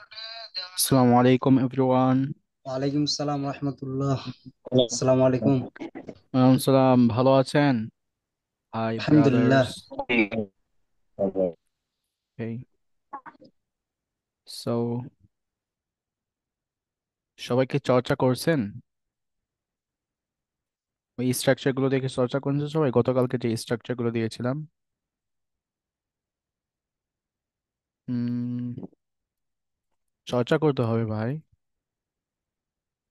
আসসালামু আলাইকুম এভরিওয়ান। ওয়ালাইকুম সালাম রহমতুল্লাহ। আসসালামু আলাইকুম। ওয়ালাইকুম সালাম, ভালো আছেন? হাই আলহামদুলিল্লাহ। ব্রাদার্স। এই সো সবাইকে চর্চা করছেন? ওই স্ট্রাকচার গুলো দেখে চর্চা করছেন সবাই? গতকালকে যে স্ট্রাকচার গুলো দিয়েছিলাম, হুম, চর্চা করতে হবে ভাই।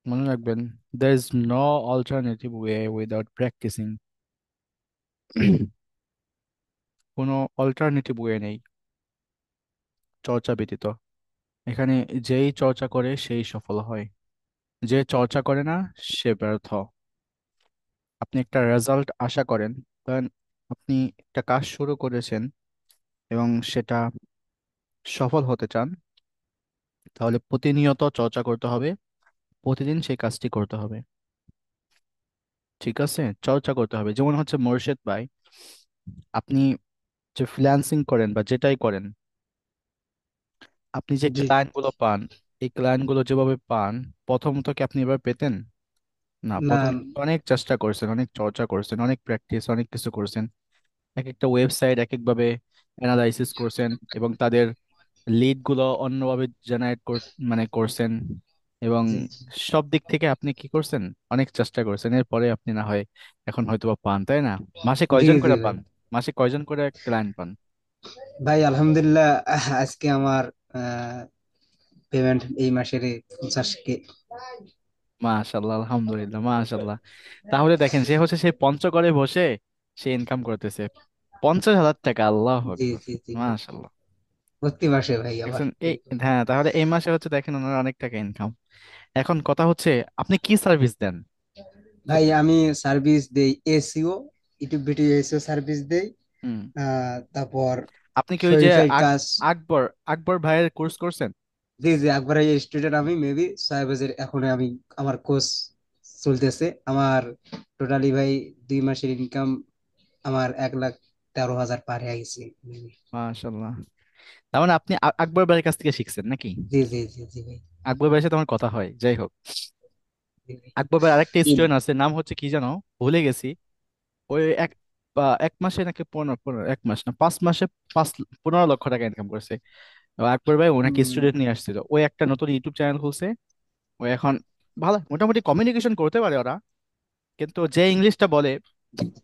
মনে রাখবেন, there is no alternative way without practicing. কোনো অল্টারনেটিভ ওয়ে নেই চর্চা ব্যতীত। এখানে যেই চর্চা করে সেই সফল হয়, যে চর্চা করে না সে ব্যর্থ। আপনি একটা রেজাল্ট আশা করেন, ধরেন আপনি একটা কাজ শুরু করেছেন এবং সেটা সফল হতে চান, তাহলে প্রতিনিয়ত চর্চা করতে হবে, প্রতিদিন সেই কাজটি করতে হবে। ঠিক আছে, চর্চা করতে হবে। যেমন হচ্ছে মোর্শেদ ভাই, আপনি যে ফ্রিল্যান্সিং করেন বা যেটাই করেন, আপনি যে জি। ক্লায়েন্ট গুলো পান, এই ক্লায়েন্ট গুলো যেভাবে পান, প্রথমত কি আপনি এভাবে পেতেন? না, না। প্রথম অনেক চেষ্টা করছেন, অনেক চর্চা করছেন, অনেক প্র্যাকটিস, অনেক কিছু করছেন। এক একটা ওয়েবসাইট এক একভাবে অ্যানালাইসিস করছেন এবং তাদের লিড গুলো অন্যভাবে জেনারেট মানে করছেন। এবং জি জি। সব দিক থেকে আপনি কি করছেন? অনেক চেষ্টা করছেন, এরপরে আপনি না হয় এখন হয়তো বা পান, তাই না? মাসে জি কয়জন জি করে ভাই। পান? মাসে কয়জন করে ক্লায়েন্ট পান? ভাই আলহামদুলিল্লাহ, আজকে আমার পেমেন্ট এই মাসের 50K। মাশাল্লাহ, আলহামদুলিল্লাহ, মাশাল্লাহ। তাহলে দেখেন, সে হচ্ছে সেই পঞ্চগড়ে বসে সে ইনকাম করতেছে 50,000 টাকা। আল্লাহ জি আকবার। জি জি ভাই। মাশাল্লাহ। প্রতি মাসে ভাই আবার দেখছেন এই, এরকম। হ্যাঁ, তাহলে এই মাসে হচ্ছে দেখেন ওনার অনেক টাকা ইনকাম। এখন কথা হচ্ছে, আপনি কি সার্ভিস দেন? ভাই আমি সার্ভিস দেই SEO, YouTube video SEO service দেই। হুম। তারপর আপনি কি ওই যে শরীফের আক- কাজ। আকবর আকবর ভাইয়ের কোর্স করছেন? জি জি, একবার স্টুডেন্ট আমি মেবি 6 বছর এখন আমি আমার কোর্স চলতেছে আমার। টোটালি ভাই 2 মাসের ইনকাম আমার 1,13,000 পার হয়ে গেছে maybe। মাশাল্লাহ। তার মানে আপনি আকবর ভাইয়ের কাছ থেকে শিখছেন নাকি? জি জি জি জি ভাই। আকবর ভাইয়ের সাথে আমার কথা হয়, যাই হোক। জি ভাই। আকবর ভাইয়ের আরেকটা কি? স্টুডেন্ট আছে, নাম হচ্ছে কি জানো, ভুলে গেছি। ওই এক মাসে নাকি 15 15 এক মাস না 5 মাসে 15 লক্ষ টাকা ইনকাম করছে। তো আকবর ভাই ওনাকে হুম। স্টুডেন্ট নিয়ে আসছিল, ওই একটা নতুন ইউটিউব চ্যানেল খুলছে। ওই এখন ভালো মোটামুটি কমিউনিকেশন করতে পারে ওরা, কিন্তু যে ইংলিশটা বলে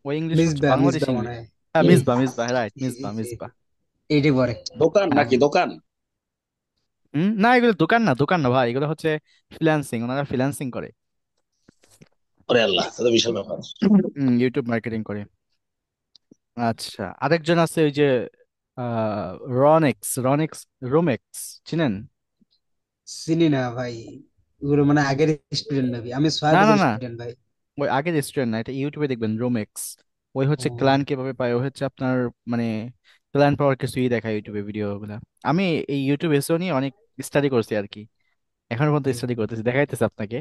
ওই ইংলিশ হচ্ছে মিসবা বাংলাদেশ মিসবা মনে ইংলিশ। হয়। হ্যাঁ, জি মিসবা, মিসবা, রাইট, জি জি মিসবা, জি মিসবা। জি। এইটি পরে। দোকান হ্যাঁ। নাকি দোকান? না, এগুলো দোকান না, দোকান না ভাই, এগুলো হচ্ছে ফ্রিল্যান্সিং, ওনারা ফ্রিল্যান্সিং করে। ওরে আল্লাহ, তাহলে বিশাল ব্যাপার। ইউটিউব মার্কেটিং করে। আচ্ছা, আরেকজন আছে ওই যে রনেক্স, রোমেক্স, চিনেন? চিনি না ভাই। ওগুলো মানে আগের স্টুডেন্ট নাকি? আমি না, না, 6 বছর না, স্টুডেন্ট ভাই। ওই আগের রেস্টুরেন্ট না, এটা ইউটিউবে দেখবেন, রোমেক্স। ওই হচ্ছে ও। ক্লায়েন্ট কিভাবে পায়, ওই হচ্ছে আপনার মানে ক্লায়েন্ট পাওয়ার কিছুই দেখায় ইউটিউবে ভিডিও গুলা। আমি এই ইউটিউব এসেও নিয়ে অনেক স্টাডি করছি আর কি, এখনো পর্যন্ত জি স্টাডি করতেছি, দেখাইতেছে আপনাকে।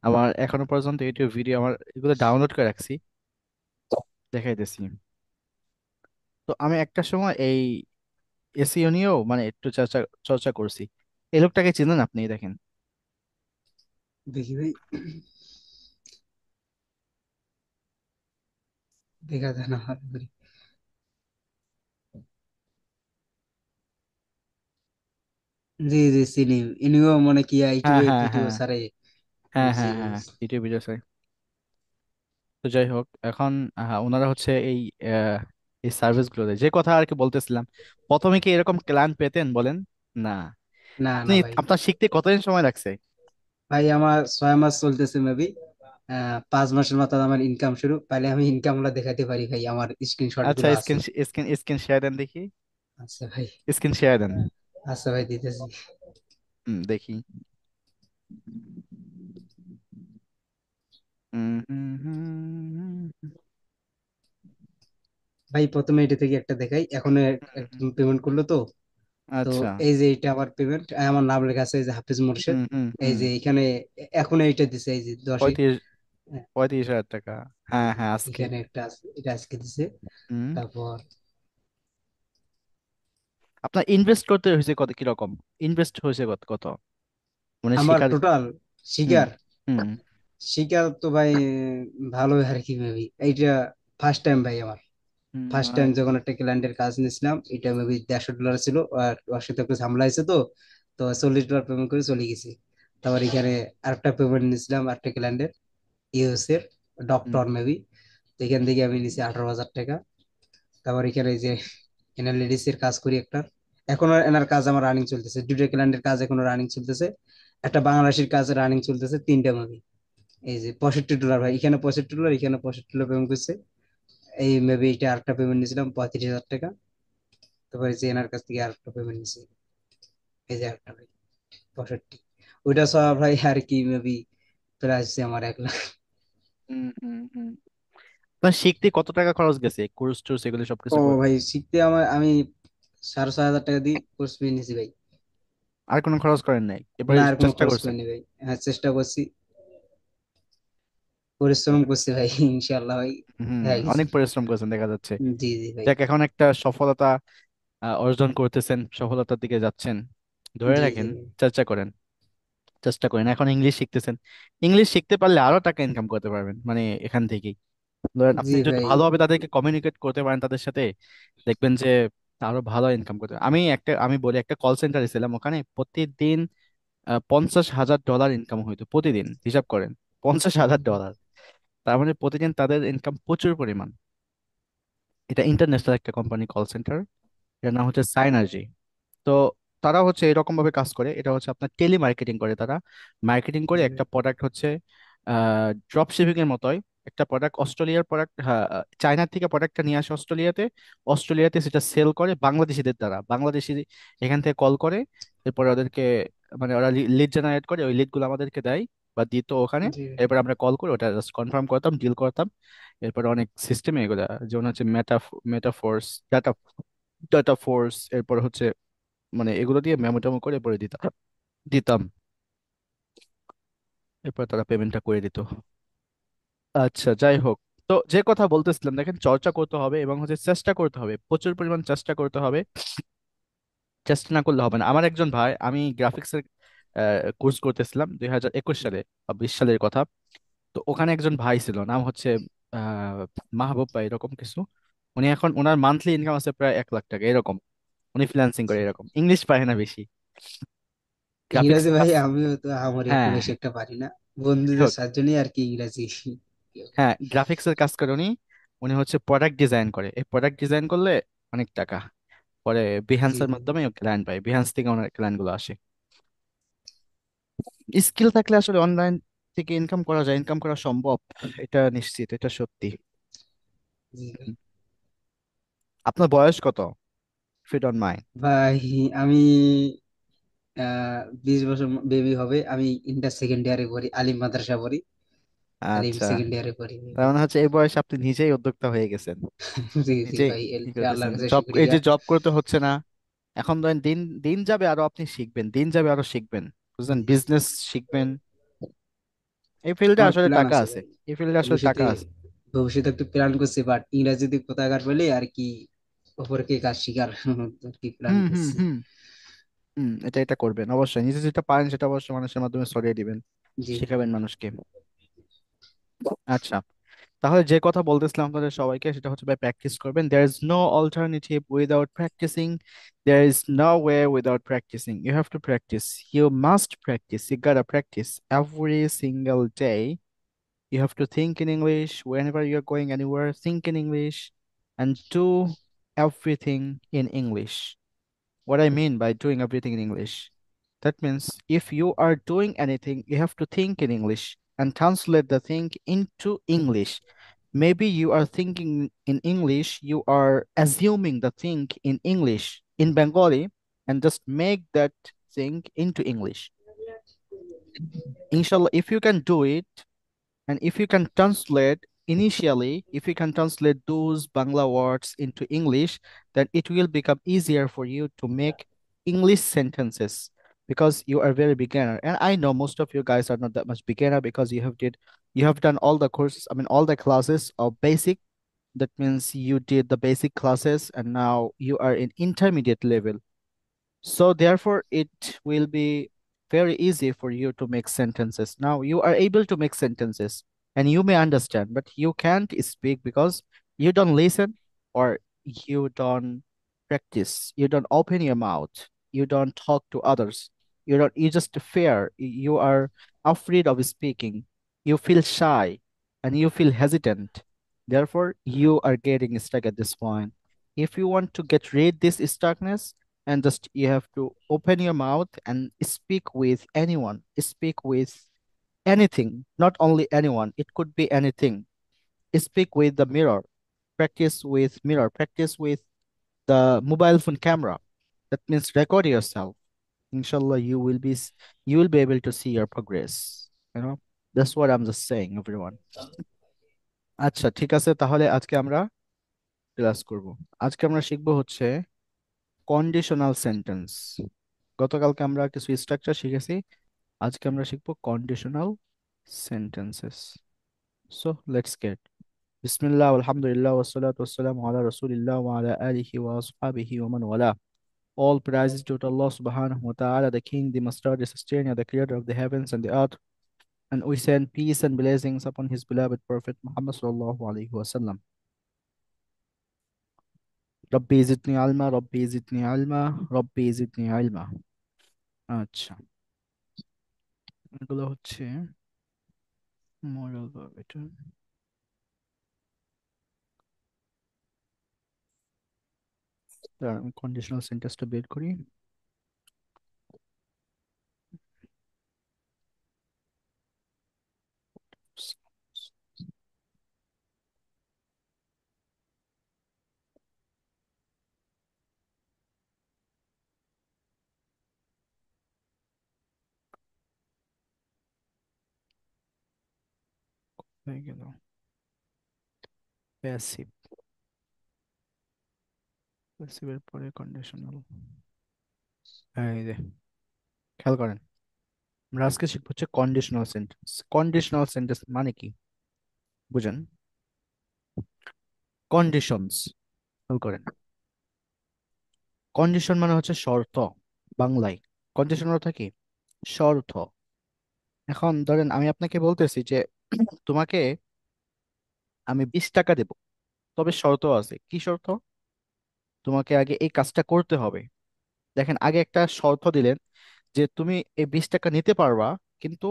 আমার এখনো পর্যন্ত ইউটিউব ভিডিও আমার এগুলো ডাউনলোড করে রাখছি, দেখাইতেছি। তো আমি একটা সময় এই এসইও নিয়েও মানে একটু চর্চা চর্চা করছি। এই লোকটাকে চিনেন আপনি? দেখেন। দেখি ভাই, দেখা যায় না ভালো করে। জি জি চিনি। ইনিও মানে কি হ্যাঁ, ইউটিউবে হ্যাঁ, ভিডিও হ্যাঁ, ছাড়ে। হ্যাঁ, জি হ্যাঁ, হ্যাঁ, বুঝছি। ইউটিউব ভিডিও চাই। তো যাই হোক, এখন ওনারা হচ্ছে আহ, এই সার্ভিস গুলো দেয়, যে কথা আর কি বলতেছিলাম। প্রথমে কি এরকম ক্লায়েন্ট পেতেন বলেন? না। না আপনি না ভাই। আপনার শিখতে কতদিন সময় লাগছে? ভাই আমার 6 মাস চলতেছে মেবি। 5 মাসের মাথায় আমার ইনকাম শুরু, পাইলে আমি ইনকাম গুলা দেখাতে পারি ভাই, আমার স্ক্রিনশট আচ্ছা, গুলো আছে। স্ক্রিন শেয়ার দেন দেখি। আচ্ছা ভাই। স্ক্রিন শেয়ার দেন। আচ্ছা ভাই দিতেছি। দেখি। হুম, হুম, হুম, ভাই প্রথমে এটা থেকে একটা দেখাই, এখন হুম। পেমেন্ট করলো তো। তো আচ্ছা। এই যে এটা আমার পেমেন্ট, আমার নাম লেখা আছে এই যে হাফিজ মোরশেদ। হুম, হুম, এই হুম। যে এখানে এখন এইটা দিছে এই যে 10-ই। 35 হ্যাঁ, 35,000 টাকা। এই হ্যাঁ, যে হ্যাঁ, আজকে। এখানে একটা আছে, এটা আজকে দিছে। হুম। তারপর আপনার ইনভেস্ট করতে হয়েছে কত, কিরকম ইনভেস্ট হয়েছে, কত কত, মানে আমার শিকার? টোটাল হুম শিকার হুম শিকার তো ভাই ভালো আর কি মেবি এইটা ফার্স্ট টাইম ভাই আমার। হুম, ফার্স্ট মানে টাইম যখন একটা ক্লায়েন্টের কাজ নিয়েছিলাম, এটা মেবি 150 ডলার ছিল। আর ওর সাথে একটু ঝামেলা হয়েছে, তো তো 40 ডলার পেমেন্ট করে চলে গেছি। তারপর এখানে আরেকটা পেমেন্ট নিয়েছিলাম আরেকটা ক্লায়েন্টের, ইউএস এর হুম ডক্টর মেবি। তো এখান থেকে আমি নিয়েছি 18,000 টাকা। তারপর এখানে এই যে এনার লেডিস এর কাজ করি একটা, এখনো এনার কাজ আমার রানিং চলতেছে, দুটো ক্লায়েন্টের কাজ এখনো রানিং চলতেছে। একটা বাংলাদেশের কাজ রানিং চলতেছে, তিনটা মুভি। এই যে 65 ডলার ভাই, এখানে 65 ডলার, এখানে 65 ডলার পেমেন্ট করছে। এই মেবি এটা আরেকটা পেমেন্ট নিয়েছিলাম 35,000 টাকা। তারপর এই যে এনার কাছ থেকে আরেকটা পেমেন্ট নিয়েছি, এই যে আরেকটা ভাই 65। ওইটা সব ভাই আর কি মেবি প্রায় আসছে আমার 1 লাখ। হুম হুম হুম। আপনার শিখতে কত টাকা খরচ গেছে, কোর্স টোর্স এগুলো ও সবকিছু করে? ভাই শিখতে আমার আমি 6,500 টাকা দিয়ে কোর্স ফি নিয়েছি ভাই। আর কোনো খরচ করেন নাই, এবারে না আর কোনো চেষ্টা খরচ করছেন? করিনি ভাই। হ্যাঁ চেষ্টা করছি, পরিশ্রম করছি ভাই, ইনশাল্লাহ ভাই হুম, হয়ে গেছে। অনেক পরিশ্রম করেছেন দেখা যাচ্ছে। জি জি ভাই। যাক, এখন একটা সফলতা অর্জন করতেছেন, সফলতার দিকে যাচ্ছেন, ধরে জি জি রাখেন, ভাই। চেষ্টা করেন, চেষ্টা করেন। এখন ইংলিশ শিখতেছেন, ইংলিশ শিখতে পারলে আরো টাকা ইনকাম করতে পারবেন, মানে এখান থেকেই। ধরেন আপনি জি যদি ভাই। ভালোভাবে তাদেরকে কমিউনিকেট করতে পারেন তাদের সাথে, দেখবেন যে আরো ভালো ইনকাম করতে পারেন। আমি বলি, একটা কল সেন্টারে ছিলাম, ওখানে প্রতিদিন 50,000 ডলার ইনকাম হইতো প্রতিদিন, হিসাব করেন, 50,000 ডলার। তার মানে প্রতিদিন তাদের ইনকাম প্রচুর পরিমাণ। এটা ইন্টারন্যাশনাল একটা কোম্পানি, কল সেন্টার, এর নাম হচ্ছে সাইনার্জি। তো তারা হচ্ছে এরকম ভাবে কাজ করে, এটা হচ্ছে আপনার টেলি মার্কেটিং করে তারা। মার্কেটিং করে জি ভাই। একটা প্রোডাক্ট হচ্ছে ড্রপ শিপিং এর মতোই, একটা প্রোডাক্ট অস্ট্রেলিয়ার প্রোডাক্ট, হ্যাঁ, চায়না থেকে প্রোডাক্টটা নিয়ে আসে অস্ট্রেলিয়াতে, অস্ট্রেলিয়াতে সেটা সেল করে বাংলাদেশিদের দ্বারা, বাংলাদেশি এখান থেকে কল করে, এরপরে ওদেরকে, মানে ওরা লিড জেনারেট করে, ওই লিডগুলো আমাদেরকে দেয় বা দিত ওখানে। জি ভাই। এরপর আমরা কল করে ওটা জাস্ট কনফার্ম করতাম, ডিল করতাম। এরপর অনেক সিস্টেমে এগুলা, যেমন হচ্ছে মেটাফোর্স, ডাটা ডাটা ফোর্স, এরপর হচ্ছে মানে এগুলো দিয়ে মেমো টেমো করে পরে দিতাম দিতাম এরপর তারা পেমেন্টটা করে দিত। আচ্ছা, যাই হোক। তো যে কথা বলতেছিলাম, দেখেন, চর্চা করতে হবে এবং হচ্ছে চেষ্টা করতে হবে, প্রচুর পরিমাণ চেষ্টা করতে হবে। চেষ্টা না করলে হবে না। আমার একজন ভাই, আমি গ্রাফিক্সের কোর্স করতেছিলাম 2021 সালে বা 20 সালের কথা। তো ওখানে একজন ভাই ছিল, নাম হচ্ছে মাহবুব ভাই, এরকম কিছু। উনি এখন, ওনার মান্থলি ইনকাম আছে প্রায় 1 লাখ টাকা এরকম। উনি ফ্রিল্যান্সিং করে এরকম, ইংলিশ পারে না বেশি, গ্রাফিক্স ইংরেজি ভাই কাজ। আমিও তো আমার একটু হ্যাঁ, বেশি একটা পারি না, যাই বন্ধুদের হোক, সাহায্যে আর কি ইংরেজি। হ্যাঁ, গ্রাফিক্সের কাজ করে উনি। উনি হচ্ছে প্রোডাক্ট ডিজাইন করে, এই প্রোডাক্ট ডিজাইন করলে অনেক টাকা। পরে জি বিহান্সের জি। মাধ্যমে ক্লায়েন্ট পায়, বিহান্স থেকে ওনার ক্লায়েন্ট গুলো আসে। স্কিল থাকলে আসলে অনলাইন থেকে ইনকাম করা যায়, ইনকাম করা সম্ভব, এটা নিশ্চিত, এটা সত্যি। জি ভাই। আপনার বয়স কত, ইফ ইউ ডোন্ট মাইন্ড? ভাই আমি 20 বছর বেবি হবে। আমি ইন্টার সেকেন্ড ইয়ারে পড়ি, আলিম মাদ্রাসা পড়ি। আলিম আচ্ছা, সেকেন্ড ইয়ারে পড়ি তার বেবি। মানে হচ্ছে এই বয়সে আপনি নিজেই উদ্যোক্তা হয়ে গেছেন, জি জি নিজেই ভাই, ই আল্লাহর করতেছেন, কাছে জব, এই শুক্রিয়া। যে জব করতে হচ্ছে না। এখন ধরেন দিন দিন যাবে আরো, আপনি শিখবেন, দিন যাবে আরো শিখবেন, বুঝলেন, জি জি। বিজনেস শিখবেন। এই ফিল্ডে আমার আসলে প্ল্যান টাকা আছে আছে, ভাই, এই ফিল্ডে আসলে ভবিষ্যতে টাকা আছে। ভবিষ্যতে একটু প্ল্যান করছি, বাট ইংরাজিতে কোথাকার পেলে আর কি ওপরকে কাজ শিকার আর কি প্ল্যান হুম হুম করছি। হুম হুম, এটা করবেন অবশ্যই, নিজে যেটা পারেন সেটা অবশ্যই মানুষের মাধ্যমে ছড়িয়ে দিবেন, জি ভাই। শেখাবেন মানুষকে। আচ্ছা, তাহলে যে কথা বলতেছিলাম আপনাদের সবাইকে, সেটা হচ্ছে ভাই, প্র্যাকটিস করবেন। There is no alternative without practicing, there is no way without practicing, you have to practice, you must practice, you gotta practice every single day. You have to think in English whenever you're going anywhere, think in English and do everything in English. What I mean by doing everything in English, that means if you are doing anything, you have to think in English and translate the thing into English. Maybe you are thinking in English, you are assuming the thing in English, in Bengali, and just make that thing into English. Inshallah, if you can do it, and if you can translate initially, if you can translate those Bangla words into English, then it will become easier for you to make English sentences because you are very beginner. And I know most of you guys are not that much beginner because you have done all the courses, I mean all the classes of basic. That means you did the basic classes and now you are in intermediate level. So therefore, it will be very easy for you to make sentences. Now you are able to make sentences and you may understand, but you can't speak because you don't listen or you don't practice. You don't open your mouth. You don't talk to others. You just fear. You are afraid of speaking. You feel shy and you feel hesitant. Therefore, you are getting stuck at this point. If you want to get rid this stuckness, and just you have to open your mouth and speak with anyone, speak with anything, not only anyone, it could be anything. Speak with the mirror, practice with the mobile phone camera. That means record yourself. Inshallah, you will be able to see your progress. You know, that's what I'm just saying, everyone. আচ্ছা, ঠিক আছে, তাহলে আজকে আমরা class করব। আজকে আমরা শিখবো হচ্ছে কন্ডিশনাল সেন্টেন্স। গতকালকে আমরা কিছু স্ট্রাকচার শিখেছি, আজকে আমরা শিখবো conditional sentences. So let's get বিসমিল্লাহ আলহামদুলিল্লাহ ওয়াসসালাতু ওয়াসসালামু আলা রাসূলিল্লাহ ওয়া আলা আলিহি ওয়া আসহাবিহি ওয়া মান ওয়ালা। All praises due to Allah subhanahu wa ta'ala, the King, the Master, the Sustainer, the Creator of the heavens and the earth. And we send peace and blessings upon His beloved Prophet Muhammad sallallahu alaihi wasallam. Rabbi zidni alma, Rabbi zidni alma, Rabbi zidni alma. আচ্ছা, এগুলো হচ্ছে moral verb এটা। আমি conditional সেন্টেন্সটা বের করি। হয়ে গেল প্যাসিভ, প্যাসিভের পরে কন্ডিশনাল। এই যে খেয়াল করেন, আমরা আজকে শিখবো হচ্ছে কন্ডিশনাল সেন্টেন্স। কন্ডিশনাল সেন্টেন্স মানে কি বুঝেন? কন্ডিশনস, খেয়াল করেন, কন্ডিশন মানে হচ্ছে শর্ত। বাংলায় কন্ডিশন অর্থ কি? শর্ত। এখন ধরেন আমি আপনাকে বলতেছি যে তোমাকে আমি 20 টাকা দেব, তবে শর্ত আছে। কি শর্ত? তোমাকে আগে এই কাজটা করতে হবে। দেখেন, আগে একটা শর্ত দিলেন যে তুমি এই 20 টাকা নিতে পারবা, কিন্তু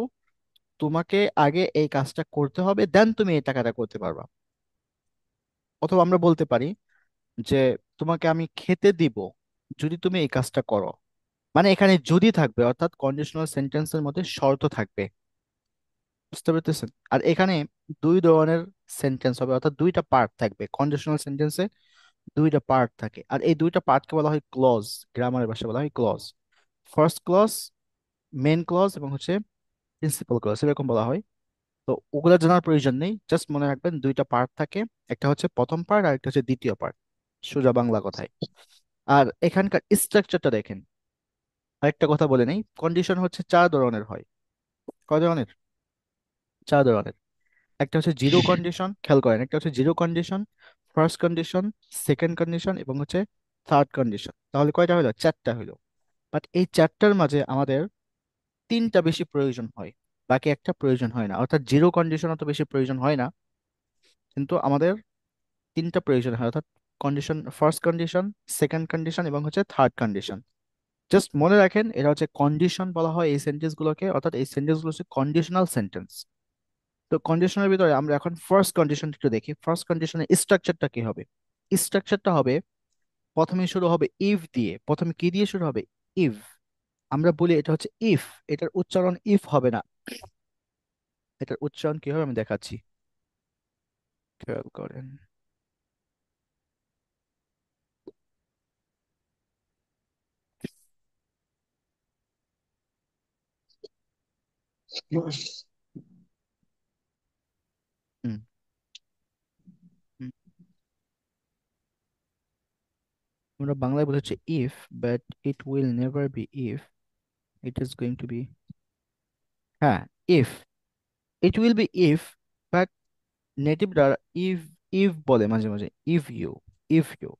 তোমাকে আগে এই কাজটা করতে হবে, দেন তুমি এই টাকাটা করতে পারবা। অথবা আমরা বলতে পারি যে তোমাকে আমি খেতে দিব যদি তুমি এই কাজটা করো। মানে এখানে যদি থাকবে, অর্থাৎ কন্ডিশনাল সেন্টেন্সের মধ্যে শর্ত থাকবে। বুঝতে পারতেছেন? আর এখানে দুই ধরনের সেন্টেন্স হবে, অর্থাৎ দুইটা পার্ট থাকবে। কন্ডিশনাল সেন্টেন্সে দুইটা পার্ট থাকে, আর এই দুইটা পার্টকে বলা হয় ক্লজ। গ্রামারের ভাষায় বলা হয় clause. First clause, main clause, এবং হচ্ছে প্রিন্সিপাল ক্লজ, এরকম বলা হয়। তো ওগুলো জানার প্রয়োজন নেই, জাস্ট মনে রাখবেন দুইটা পার্ট থাকে। একটা হচ্ছে প্রথম পার্ট আর একটা হচ্ছে দ্বিতীয় পার্ট, সোজা বাংলা কথায়। আর এখানকার স্ট্রাকচারটা দেখেন। আরেকটা কথা বলে নেই, কন্ডিশন হচ্ছে 4 ধরনের হয়। কয় ধরনের? 4 ধরনের। একটা হচ্ছে জিরো কন্ডিশন, খেয়াল করেন, একটা হচ্ছে zero condition, first condition, second condition এবং হচ্ছে থার্ড কন্ডিশন। তাহলে কয়টা হলো? 4টা হলো। বাট এই 4টার মাঝে আমাদের 3টা বেশি প্রয়োজন হয়, বাকি একটা প্রয়োজন হয় না। অর্থাৎ জিরো কন্ডিশন অত বেশি প্রয়োজন হয় না, কিন্তু আমাদের 3টা প্রয়োজন হয়। অর্থাৎ condition, first condition, second condition এবং হচ্ছে থার্ড কন্ডিশন। জাস্ট মনে রাখেন, এটা হচ্ছে কন্ডিশন বলা হয় এই সেন্টেন্স গুলোকে, অর্থাৎ এই সেন্টেন্স গুলো হচ্ছে কন্ডিশনাল সেন্টেন্স। তো কন্ডিশনের ভিতরে আমরা এখন ফার্স্ট কন্ডিশন একটু দেখি। ফার্স্ট কন্ডিশনের স্ট্রাকচারটা কি হবে? স্ট্রাকচারটা হবে, প্রথমে শুরু হবে ইফ দিয়ে। প্রথমে কি দিয়ে শুরু হবে? ইফ। আমরা বলি এটা হচ্ছে ইফ, এটার উচ্চারণ ইফ হবে না। এটার উচ্চারণ কি হবে আমি দেখাচ্ছি, খেয়াল করেন। হুম, হুম। আমরা বাংলায় বলি হচ্ছে if, but it will never be if, it is going to be, হ্যাঁ, if. It will be if, but নেটিভরা ইফ, ইফ বলে মাঝে মাঝে। ইফ ইউ, ইফ ইউ,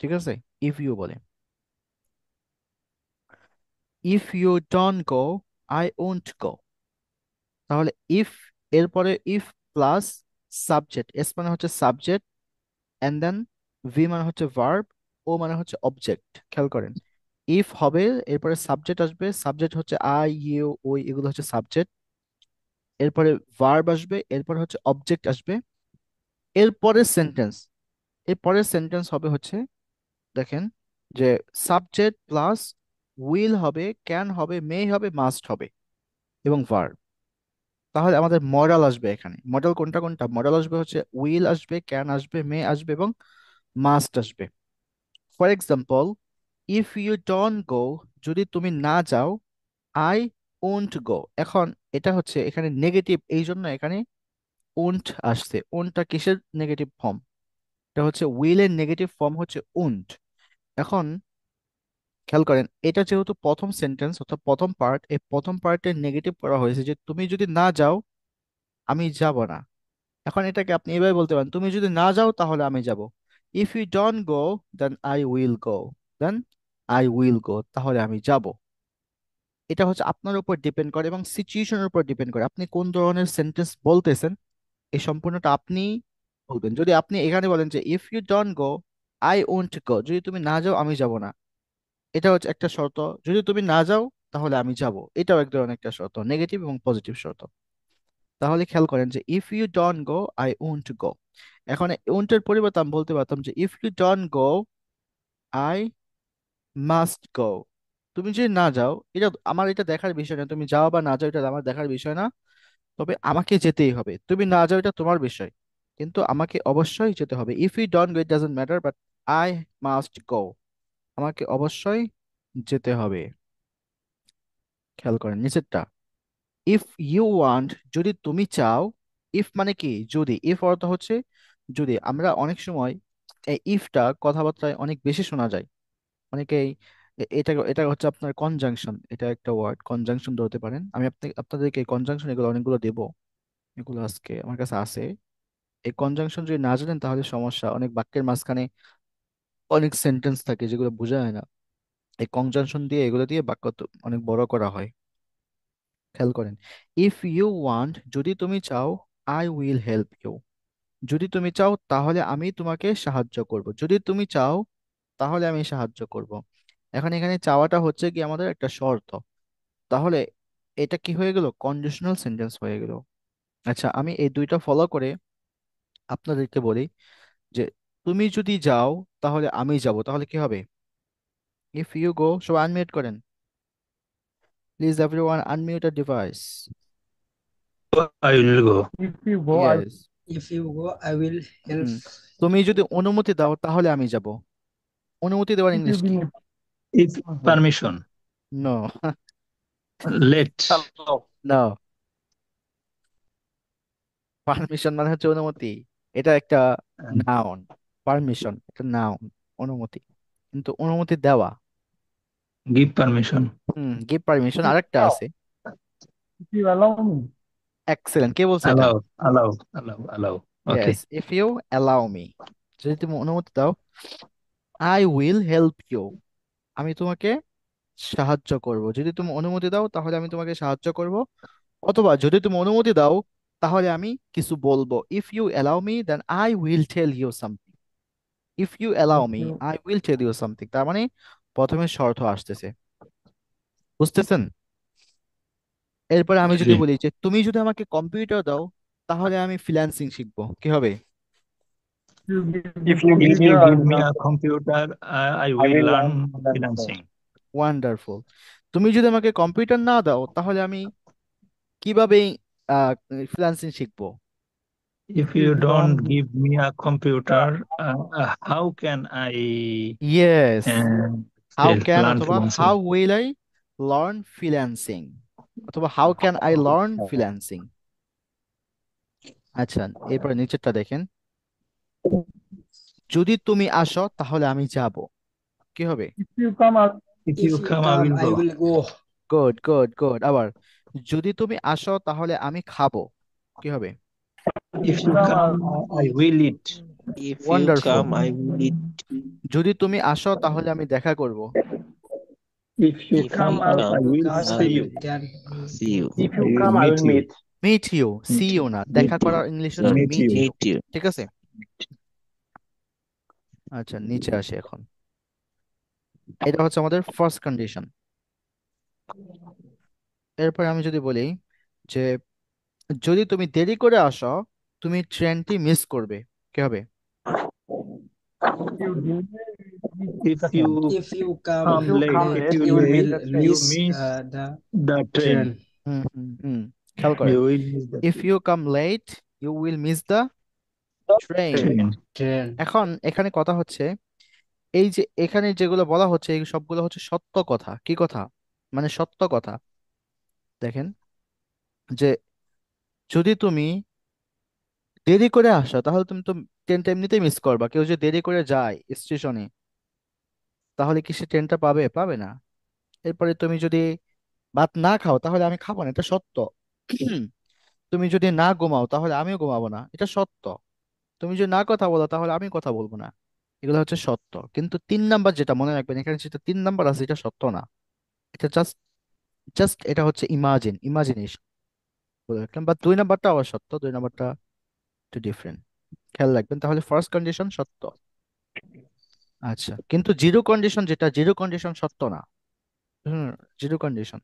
ঠিক আছে, ইফ ইউ বলে। If you don't go I won't go. তাহলে if, এরপরে ইফ প্লাস সাবজেক্ট, এস মানে হচ্ছে সাবজেক্ট, এন্ড দেন ভি মানে হচ্ছে ভার্ব, ও মানে হচ্ছে অবজেক্ট। খেয়াল করেন, ইফ হবে, এরপরে সাবজেক্ট আসবে, সাবজেক্ট হচ্ছে আই ইউ ওই, এগুলো হচ্ছে সাবজেক্ট। এরপরে ভার্ব আসবে, এরপরে হচ্ছে অবজেক্ট আসবে। এরপরে সেন্টেন্স, এরপরের সেন্টেন্স হবে হচ্ছে, দেখেন, যে সাবজেক্ট প্লাস উইল হবে, ক্যান হবে, মে হবে, মাস্ট হবে এবং ভার্ব। তাহলে আমাদের মডেল আসবে এখানে। মডেল কোনটা কোনটা? মডেল আসবে হচ্ছে উইল আসবে, ক্যান আসবে, মে আসবে এবং মাস্ট আসবে। For example, if you don't go, যদি তুমি না যাও, আই ওন্ট গো। এখন এটা হচ্ছে এখানে নেগেটিভ, এই জন্য এখানে ওন্ট আসছে। ওন্টটা কিসের নেগেটিভ ফর্ম? এটা হচ্ছে উইলের নেগেটিভ ফর্ম হচ্ছে ওন্ট। এখন খেয়াল করেন, এটা যেহেতু প্রথম সেন্টেন্স অর্থাৎ প্রথম পার্ট, এই প্রথম পার্টের নেগেটিভ করা হয়েছে যে তুমি যদি না যাও আমি যাব না। এখন এটাকে আপনি এভাবে বলতে পারেন, তুমি যদি না যাও তাহলে আমি যাব। If you don't go then I will go, then I will go, তাহলে আমি যাব। এটা হচ্ছে আপনার উপর ডিপেন্ড করে এবং সিচুয়েশনের উপর ডিপেন্ড করে আপনি কোন ধরনের সেন্টেন্স বলতেছেন, এই সম্পূর্ণটা আপনি বলবেন। যদি আপনি এখানে বলেন যে if you don't go I won't go, যদি তুমি না যাও আমি যাব না, এটা হচ্ছে একটা শর্ত। যদি তুমি না যাও তাহলে আমি যাব, এটাও এক ধরনের একটা শর্ত, নেগেটিভ এবং পজিটিভ শর্ত। তাহলে খেয়াল করেন যে if you don't go I won't go. এখন ওন্টের পরিবর্তে আমি বলতে পারতাম যে if you don't go I must go. তুমি যদি না যাও, এটা আমার এটা দেখার বিষয় না, তুমি যাও বা না যাও এটা আমার দেখার বিষয় না, তবে আমাকে যেতেই হবে। তুমি না যাও এটা তোমার বিষয়, কিন্তু আমাকে অবশ্যই যেতে হবে। If you don't go it doesn't matter, but I must go, আমাকে অবশ্যই যেতে হবে। খেয়াল করেন নিচেরটা, ইফ ইউ ওয়ান্ট, যদি তুমি চাও। ইফ মানে কি? যদি। ইফ অর্থ হচ্ছে যদি। আমরা অনেক সময় এই ইফটা কথাবার্তায় অনেক বেশি শোনা যায়। অনেকেই এটা এটা হচ্ছে আপনার কনজাংশন, এটা একটা ওয়ার্ড, কনজাংশন ধরতে পারেন। আমি আপনাদেরকে কনজাংশন এগুলো অনেকগুলো দেবো, এগুলো আজকে আমার কাছে আছে। এই কনজাংশন যদি না জানেন তাহলে সমস্যা, অনেক বাক্যের মাঝখানে অনেক সেন্টেন্স থাকে যেগুলো বোঝা হয় না। এই কনজাংশন দিয়ে, এগুলো দিয়ে বাক্য তো অনেক বড় করা হয়। খেয়াল করেন, ইফ ইউ ওয়ান্ট, যদি তুমি চাও, আই উইল হেল্প ইউ, যদি তুমি চাও তাহলে আমি তোমাকে সাহায্য করব। যদি তুমি চাও তাহলে আমি সাহায্য করব। এখন এখানে চাওয়াটা হচ্ছে কি আমাদের একটা শর্ত। তাহলে এটা কি হয়ে গেল? কন্ডিশনাল সেন্টেন্স হয়ে গেল। আচ্ছা, আমি এই দুইটা ফলো করে আপনাদেরকে বলি যে তুমি যদি যাও তাহলে আমি যাব, তাহলে কি হবে? ইফ ইউ গো, সবাই আনমিউট করেন please, everyone unmute a device. I will go. If you go, I yes. If you go I will help. Hmm, তুমি যদি অনুমতি দাও তাহলে আমি যাব। অনুমতি দেওয়ার if you ইংলিশ give কি? me If permission. permission, no. let. Hello. No, permission মানে হচ্ছে অনুমতি। এটা একটা নাউন। পারমিশন একটা নাউন, অনুমতি কিন্তু অনুমতি দেওয়া। Give permission. Give permission If আরেকটা you আছে। if you allow me, excellent, কে বলছে এটা? Allow. Yes, Okay. If you allow me, যদি তুমি অনুমতি দাও। আই উইল হেল্প ইউ, আমি তোমাকে সাহায্য করব। যদি তুমি অনুমতি দাও তাহলে আমি তোমাকে সাহায্য করব। অথবা যদি তুমি অনুমতি দাও তাহলে আমি কিছু বলবো। If you allow me then I will tell you something. If you allow if me you I will tell you something, তার মানে প্রথমে শর্ত আসতেছে। বুঝতেছেন? এরপরে আমি যদি জি। বলি যে তুমি যদি আমাকে কম্পিউটার দাও তাহলে আমি ফ্রিল্যান্সিং শিখবো, কি হবে? you give me if you If give you me computer, I give will me learn a coding. computer, I I will will learn learn freelancing. freelancing. Wonderful. তুমি যদি আমাকে কম্পিউটার না দাও তাহলে আমি কিভাবে ফ্রিল্যান্সিং শিখবো? If If you you don't don't give give me a that, computer, how can I yes, uh, how can learn অথবা freelancing? How will I learn freelancing, অথবা how can I learn freelancing. আচ্ছা, এরপরে নিচেরটা দেখেন, যদি তুমি আসো তাহলে আমি যাব, কি হবে? if you come out, If if you you come, I come will I go. Will go. Good good good. আবার, যদি তুমি আসো তাহলে আমি খাবো, কি হবে? if If you you come come, out, I if will eat. If you wonderful. come, I will eat. যদি তুমি আসো তাহলে আমি দেখা করব। If you If come, you I'll I come, will Come, I I see will you. will can see you. if I you will come, I meet will you. meet. Meet you, see Meet you you. না, দেখা Meet you. করার English হচ্ছে Sorry, Meet meet you. You. meet you. ঠিক আছে, আচ্ছা নিচে আসে এখন। এটা হচ্ছে আমাদের ফার্স্ট কন্ডিশন। এরপর আমি যদি বলি যে যদি তুমি দেরি করে আসো তুমি ট্রেনটি মিস করবে, কি হবে? If you delay, you miss If the train. you if you come come If you late, come late, late, you you you late, miss will the train. you miss miss the the train. train. হুম হুম হুম, খেয়াল করেন। You will miss the if you come late you will miss the train. train. Train. এখন এখানে কথা হচ্ছে এই যে এখানে যেগুলো বলা হচ্ছে এই সবগুলো হচ্ছে সত্য কথা। কি কথা? মানে সত্য কথা। দেখেন যে যদি তুমি দেরি করে আসো তাহলে তুমি তো ট্রেনটা এমনিতেই মিস করবা। কেউ যদি দেরি করে যায় স্টেশনে তাহলে কি সে ট্রেনটা পাবে? পাবে না। এরপরে তুমি যদি ভাত না খাও তাহলে আমি খাবো না, এটা সত্য। তুমি যদি না ঘুমাও তাহলে আমিও ঘুমাবো না, এটা সত্য। তুমি যদি না কথা বলো তাহলে আমি কথা বলবো না, এগুলো হচ্ছে সত্য। কিন্তু 3 নাম্বার যেটা মনে রাখবেন, এখানে যেটা 3 নাম্বার আছে এটা সত্য না। এটা জাস্ট জাস্ট এটা হচ্ছে ইমাজিনেশন বলে রাখলাম। বা 2 নাম্বারটা আবার সত্য, 2 নাম্বারটা একটু ডিফারেন্ট, খেয়াল রাখবেন। তাহলে ফার্স্ট কন্ডিশন সত্য। আচ্ছা, কিন্তু জিরো কন্ডিশন, যেটা জিরো কন্ডিশন সত্য না। হুম, জিরো কন্ডিশন,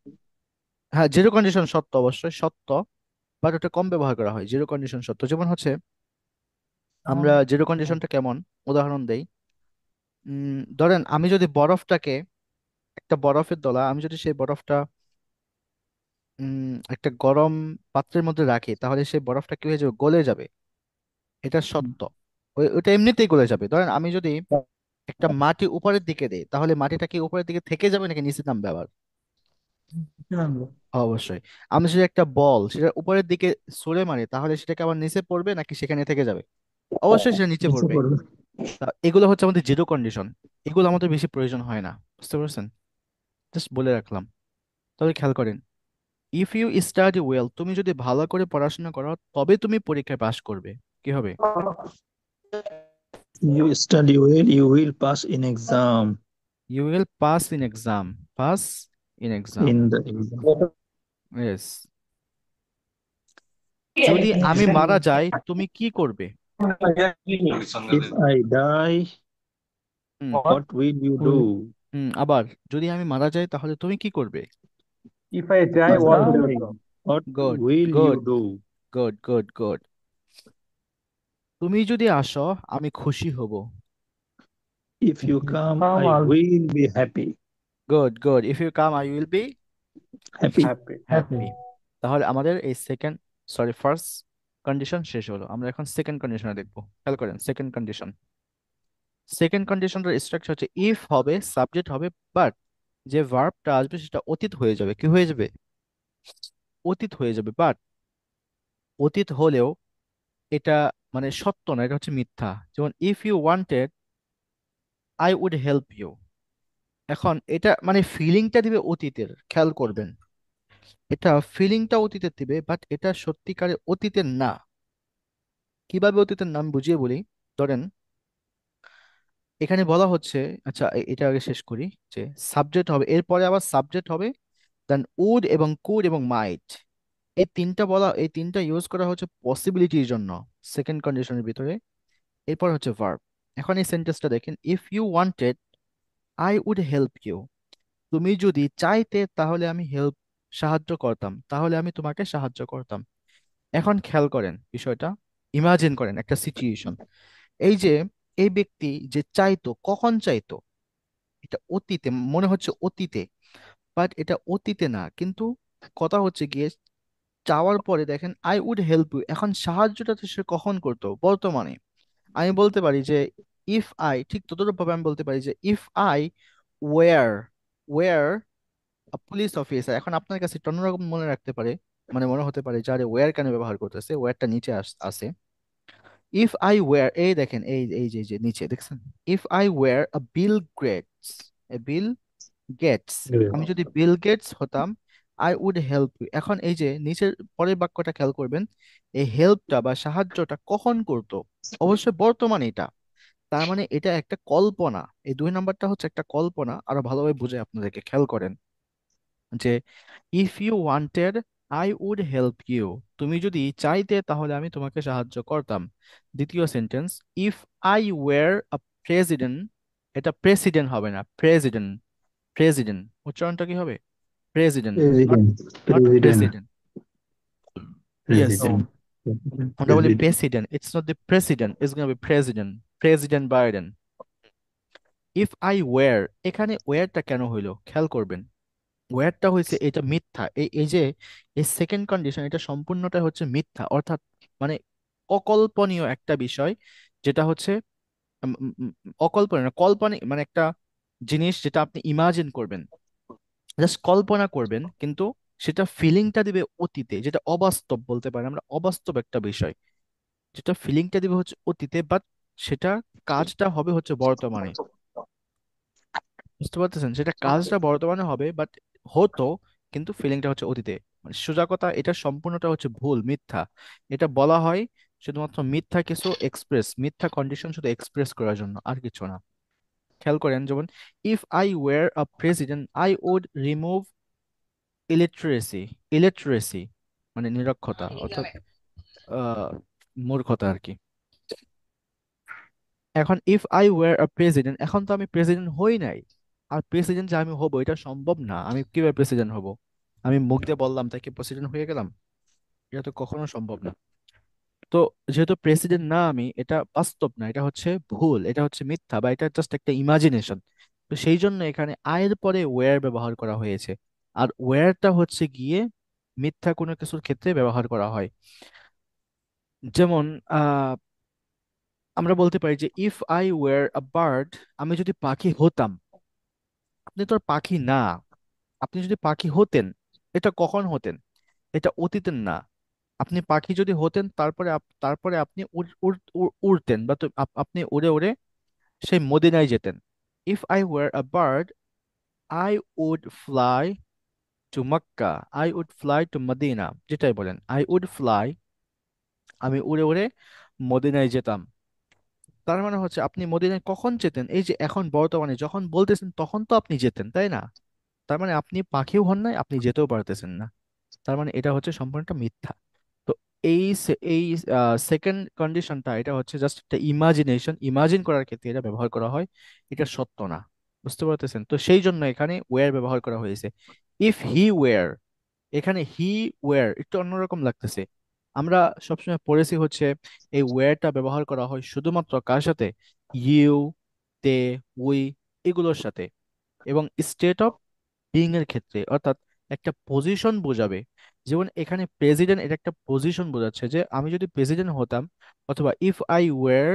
হ্যাঁ জিরো কন্ডিশন সত্য, অবশ্যই সত্য, বাট ওটা কম ব্যবহার করা হয়। জিরো কন্ডিশন সত্য যেমন হচ্ছে আমরা জিরো কন্ডিশনটা কেমন উদাহরণ দেই। ধরেন আমি যদি বরফটাকে, একটা বরফের দলা, আমি যদি সেই বরফটা একটা গরম পাত্রের মধ্যে রাখি তাহলে সেই বরফটা কি হয়ে যাবে? গলে যাবে, এটা সত্য। ওইটা এমনিতেই গলে যাবে। ধরেন আমি যদি একটা মাটি উপরের দিকে দেই তাহলে মাটিটা কি উপরের দিকে থেকে যাবে নাকি নিচে নামবে আবার? অবশ্যই। আমি যদি একটা বল সেটা উপরের দিকে ছুঁড়ে মারি তাহলে সেটাকে আবার নিচে পড়বে নাকি সেখানে থেকে যাবে? অবশ্যই সেটা নিচে নিচে পড়বে। পড়বে। তা এগুলো হচ্ছে আমাদের জিরো কন্ডিশন, এগুলো আমাদের বেশি প্রয়োজন হয় না, বুঝতে পারছেন? জাস্ট বলে রাখলাম। তবে খেয়াল করেন, ইফ ইউ স্টাডি ওয়েল, তুমি যদি ভালো করে পড়াশোনা করো তবে তুমি পরীক্ষায় পাশ করবে, কি হবে? You study well, you will pass in exam. You will pass in exam, pass in exam, In the exam. Yes. যদি আমি মারা যাই তুমি কি করবে? If I die, hmm What what will you will do? আবার যদি আমি মারা যাই তাহলে তুমি কি করবে? if I die? If What I will you die, do? what good will you good do? Good good good. তুমি যদি আসো আমি খুশি হব। If you You come, come, I I'll be will be happy. Good good, if you come I will be Happy. happy. Happy. তাহলে আমাদের এই second, sorry first condition শেষ হলো। আমরা এখন সেকেন্ড কন্ডিশনে দেখবো। খেয়াল করেন সেকেন্ড কন্ডিশন। সেকেন্ড কন্ডিশনটার স্ট্রাকচার হচ্ছে ইফ হবে, সাবজেক্ট হবে, বাট যে ভার্বটা আসবে সেটা অতীত হয়ে যাবে। কি হয়ে যাবে? অতীত হয়ে যাবে। বাট অতীত হলেও এটা মানে সত্য না, এটা হচ্ছে মিথ্যা। যেমন if you wanted I would help you. এখন এটা মানে ফিলিংটা দিবে অতীতের, খেয়াল করবেন। এটা ফিলিংটা অতীতের দিবে বাট এটা সত্যিকারে অতীতের না। কিভাবে অতীতের নাম বুঝিয়ে বলি। ধরেন এখানে বলা হচ্ছে, আচ্ছা এটা আগে শেষ করি, যে সাবজেক্ট হবে, এরপরে আবার সাবজেক্ট হবে, দেন উড এবং কুড এবং মাইট, এই তিনটা ইউজ করা হচ্ছে পসিবিলিটির জন্য সেকেন্ড কন্ডিশনের ভিতরে। এরপর হচ্ছে ভার্ব। এখন এই সেন্টেন্সটা দেখেন, if you wanted I would help you. তুমি যদি চাইতে তাহলে আমি সাহায্য করতাম, তাহলে আমি তোমাকে সাহায্য করতাম। এখন খেয়াল করেন বিষয়টা, ইমাজিন করেন একটা সিচুয়েশন। এই যে এই ব্যক্তি যে চাইতো, কখন চাইতো? এটা অতীতে, মনে হচ্ছে অতীতে, বাট এটা অতীতে না। কিন্তু কথা হচ্ছে গিয়ে চাওয়ার পরে দেখেন আই উড হেল্প ইউ, এখন সাহায্যটা তো সে কখন করতো? বর্তমানে। আমি বলতে পারি যে ইফ আই, ঠিক ততটুকু ভাবে আমি বলতে পারি যে if I were were police officer. এখন আপনার কাছে একটা অন্যরকম মনে রাখতে পারে, মানে মনে হতে পারে যে আরে ওয়্যার কেন ব্যবহার করতেছে, ওয়্যারটা নিচে আসে। ইফ আই ওয়্যার, এই দেখেন এই যে নিচে দেখছেন, if I were a Bill Gates, a Bill Gates, আমি যদি বিল গেটস হতাম আই উড হেল্প ইউ। এখন এই যে নিচের পরের বাক্যটা খেয়াল করবেন, এই হেল্পটা বা সাহায্যটা কখন করতো? অবশ্যই বর্তমানে এটা। তার মানে এটা একটা কল্পনা। এই 2 নাম্বারটা হচ্ছে একটা কল্পনা, আরো ভালোভাবে বুঝে আপনাদেরকে খেয়াল করেন যে if you wanted I would help you, তুমি যদি চাইতে তাহলে আমি তোমাকে সাহায্য করতাম। দ্বিতীয় sentence, if I were a president, এটা প্রেসিডেন্ট হবে না, প্রেসিডেন্ট। প্রেসিডেন্ট উচ্চারণটা কি হবে? President, not President. Not President. President. Yes, Oh, President. আমরা বলি President. President, it's not the president, it's gonna be president, president Biden. If I were, এখানে ওয়্যারটা কেন হইলো খেয়াল করবেন। ওয়্যারটা হয়েছে এটা মিথ্যা, এই এই যে এই সেকেন্ড কন্ডিশন, এটা সম্পূর্ণটা হচ্ছে মিথ্যা, অর্থাৎ মানে অকল্পনীয় একটা বিষয়, যেটা হচ্ছে উম, উম, উম, অকল্পনীয় না, কল্পনীয় মানে একটা জিনিস যেটা আপনি ইমাজিন করবেন, জাস্ট কল্পনা করবেন, কিন্তু সেটা ফিলিংটা দিবে অতীতে, যেটা অবাস্তব বলতে পারেন আমরা, অবাস্তব একটা বিষয় যেটা ফিলিংটা দিবে হচ্ছে অতীতে, বাট সেটা কাজটা হবে হচ্ছে বর্তমানে। বুঝতে পারতেছেন, সেটা কাজটা বর্তমানে হবে বাট হতো, কিন্তু ফিলিংটা হচ্ছে অতীতে। মানে সোজা কথা, এটা সম্পূর্ণটা হচ্ছে ভুল, মিথ্যা। এটা বলা হয় শুধুমাত্র মিথ্যা কিছু এক্সপ্রেস, মিথ্যা কন্ডিশন শুধু এক্সপ্রেস করার জন্য, আর কিছু না। খেয়াল করেন, যেমন if I were a president I would remove illiteracy. Illiteracy মানে নিরক্ষরতা, অর্থাৎ আহ মূর্খতা আর কি। এখন if I were a president, এখন তো আমি প্রেসিডেন্ট হই নাই, আর প্রেসিডেন্ট যে আমি হব এটা সম্ভব না। আমি কিভাবে প্রেসিডেন্ট হব? আমি মুখ দিয়ে বললাম তাই কি প্রেসিডেন্ট হয়ে গেলাম? এটা তো কখনো সম্ভব না। তো যেহেতু প্রেসিডেন্ট না আমি, এটা বাস্তব না, এটা হচ্ছে ভুল, এটা হচ্ছে মিথ্যা, বা এটা জাস্ট একটা ইমাজিনেশন। তো সেই জন্য এখানে আয়ের পরে ওয়্যার ব্যবহার করা হয়েছে। আর ওয়্যারটা হচ্ছে গিয়ে মিথ্যা কোনো কিছুর ক্ষেত্রে ব্যবহার করা হয়। যেমন আমরা বলতে পারি যে if I were a bird, আমি যদি পাখি হতাম। আপনি তো আর পাখি না। আপনি যদি পাখি হতেন, এটা কখন হতেন? এটা অতীতের না। আপনি পাখি যদি হতেন, তারপরে তারপরে আপনি উড়তেন, বা আপনি উড়ে উড়ে সেই মদিনায় যেতেন। If I were a bird I would fly to Mecca, I would fly to Medina, যেটাই বলেন, আই উড ফ্লাই, আমি উড়ে উড়ে মদিনায় যেতাম। তার মানে হচ্ছে আপনি মদিনায় কখন যেতেন? এই যে এখন বর্তমানে যখন বলতেছেন তখন তো আপনি যেতেন, তাই না? তার মানে আপনি পাখিও হন নাই, আপনি যেতেও পারতেছেন না। তার মানে এটা হচ্ছে সম্পূর্ণটা মিথ্যা। তো এই সেকেন্ড কন্ডিশনটা, এটা হচ্ছে জাস্ট একটা ইমাজিনেশন, ইমাজিন করার ক্ষেত্রে এটা ব্যবহার করা হয়, এটা সত্য না। বুঝতে পারতেছেন? তো সেই জন্য এখানে ওয়্যার ব্যবহার করা হয়েছে। ইফ হি ওয়্যার, এখানে হি ওয়্যার একটু অন্যরকম লাগতেছে। আমরা সবসময় পড়েছি হচ্ছে এই ওয়্যারটা ব্যবহার করা হয় শুধুমাত্র কার সাথে? ইউ, দে, উই, এগুলোর সাথে, এবং স্টেট অফ বিং এর ক্ষেত্রে, অর্থাৎ একটা পজিশন বোঝাবে। যেমন এখানে প্রেসিডেন্ট, এটা একটা পজিশন বোঝাচ্ছে যে আমি যদি প্রেসিডেন্ট হতাম, অথবা ইফ আই ওয়্যার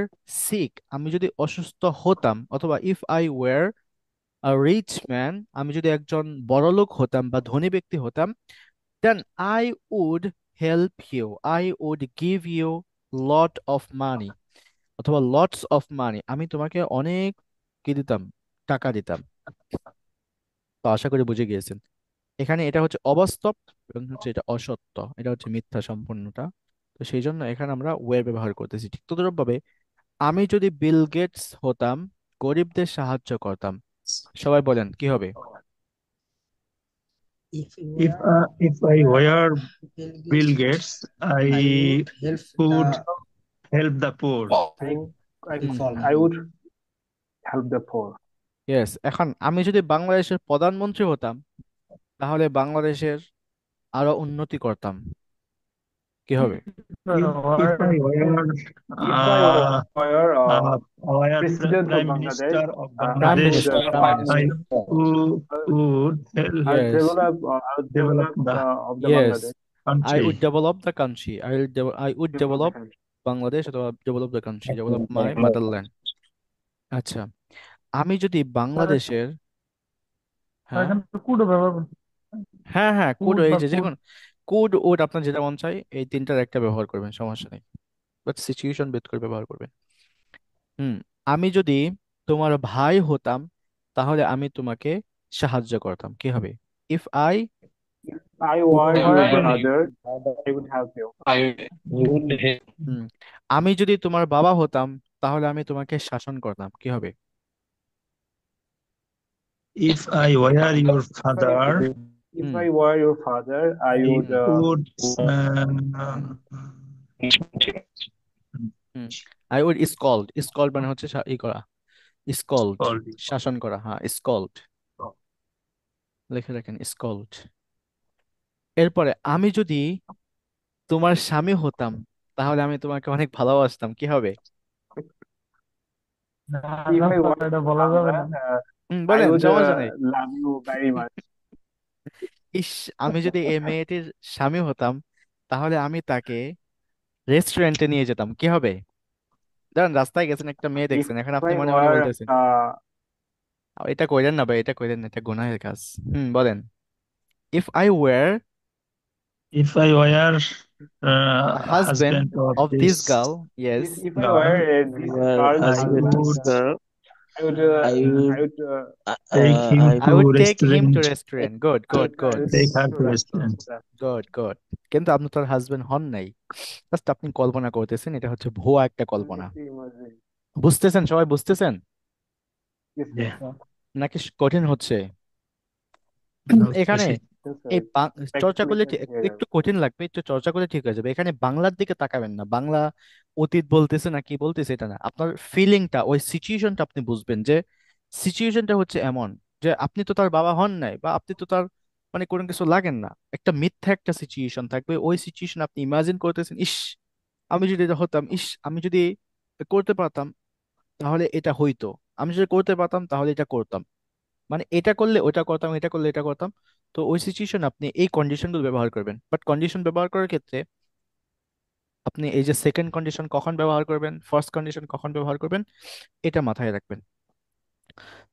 সিক, আমি যদি অসুস্থ হতাম, অথবা if I were a rich man, আমি যদি একজন বড়লোক হতাম বা ধনী ব্যক্তি হতাম, then I would help you, I would give you lot of money, অথবা লটস অফ মানি, আমি তোমাকে অনেক কি দিতাম, টাকা দিতাম। তো আশা করি বুঝে গিয়েছেন। এখানে এটা হচ্ছে অবাস্তব, এবং হচ্ছে এটা অসত্য, এটা হচ্ছে মিথ্যা সম্পূর্ণটা। তো সেই জন্য এখানে আমরা ওয়্যার ব্যবহার করতেছি। ঠিক তদ্রুপভাবে আমি যদি বিল গেটস হতাম, গরিবদের সাহায্য করতাম, সবাই বলেন কি হবে? If you were If I were Bill Bill Gates, Gates, I I would help would the help the poor. I, I, hmm poor. Hmm I hmm would help the poor. Yes. এখন আমি যদি বাংলাদেশের প্রধানমন্ত্রী হতাম, তাহলে বাংলাদেশের আরো উন্নতি করতাম। কি হবে? If I were If I uh, were president of Prime Bangladesh, Minister of prime I would Bangladesh, minister, prime I minister. would yes, I would develop develop the of the yes, Bangladesh, I would country. Develop the country, I would develop the develop country. Bangladesh, অথবা develop the country, develop my motherland. আচ্ছা, আমি যদি বাংলাদেশের, হ্যাঁ হ্যাঁ হ্যাঁ, could, এই যে দেখুন, কুড উড, আপনার যেটা মন চাই এই তিনটার একটা ব্যবহার করবেন, সমস্যা নেই, বাট সিচুয়েশন ভেদ করে ব্যবহার করবেন। হুম, আমি যদি তোমার ভাই হতাম, তাহলে আমি তোমাকে সাহায্য করতাম। কি হবে? If I I were your brother, I would help you. I would help. হুম, আমি যদি তোমার বাবা হতাম, তাহলে আমি তোমাকে শাসন করতাম, কি হবে? If I were your father, If hmm I were your father, I I would hmm would hmm I would scold. Scold মানে হচ্ছে ই করা, স্কল্ড, call you. শাসন করা, হ্যাঁ স্কল্ড, লিখে রাখেন স্কল্ড। এরপরে আমি যদি তোমার স্বামী হতাম, তাহলে আমি তোমাকে অনেক ভালোবাসতাম, কি হবে? না if না I স্যার were এটা your বলা যাবে না। husband, I বলেন, would সমস্যা নেই। love you very much. ইস, আমি যদি এই মেয়েটির স্বামী হতাম, তাহলে আমি তাকে রেস্টুরেন্টে নিয়ে যেতাম, কি হবে? ধরেন রাস্তায় গেছেন, একটা মেয়ে If দেখছেন, এখন আপনি I মনে মনে were বলতেছেন, এটা কইলেন না ভাই, এটা কইলেন না, এটা গুনাহের কাজ। বলেন, if I were If I were husband husband of of this this girl, yes, if I girl, were this Where girl's I husband husband, this would girl, I would I uh, I would would take him I I to would take him to restaurant, restaurant. Good I good would good take her to to restaurant. restaurant. Good good. কিন্তু আপনি তোর husband হন নাই, just আপনি কল্পনা করতেছেন, এটা হচ্ছে ভুয়া একটা কল্পনা। Just imagine. বুঝতেছেন? সবাই বুঝতেছেন Yes, Yeah, sir. নাকি কঠিন হচ্ছে? no, এখানে especially Yes, sir. এই It's চর্চা practically করলে clear. একটু কঠিন লাগবে, একটু চর্চা করলে ঠিক হয়ে যাবে। এখানে বাংলার দিকে তাকাবেন না, বাংলা অতীত বলতেছে না কি বলতেছে এটা না, আপনার ফিলিংটা, ওই সিচুয়েশনটা আপনি বুঝবেন, যে সিচুয়েশনটা হচ্ছে এমন যে আপনি তো তার বাবা হন নাই, বা আপনি তো তার মানে কোনো কিছু লাগেন না, একটা মিথ্যা একটা সিচুয়েশন থাকবে, ওই সিচুয়েশন আপনি ইমাজিন করতেছেন, ইস আমি যদি এটা হতাম, ইস আমি যদি করতে পারতাম তাহলে এটা হইতো, আমি যদি করতে পারতাম তাহলে এটা করতাম, মানে এটা করলে ওটা করতাম, এটা করলে এটা করতাম। তো ওই সিচুয়েশন আপনি এই কন্ডিশনগুলো ব্যবহার করবেন, বাট কন্ডিশন ব্যবহার করার ক্ষেত্রে আপনি এই যে সেকেন্ড কন্ডিশন কখন ব্যবহার করবেন, ফার্স্ট কন্ডিশন কখন ব্যবহার করবেন, এটা মাথায় রাখবেন।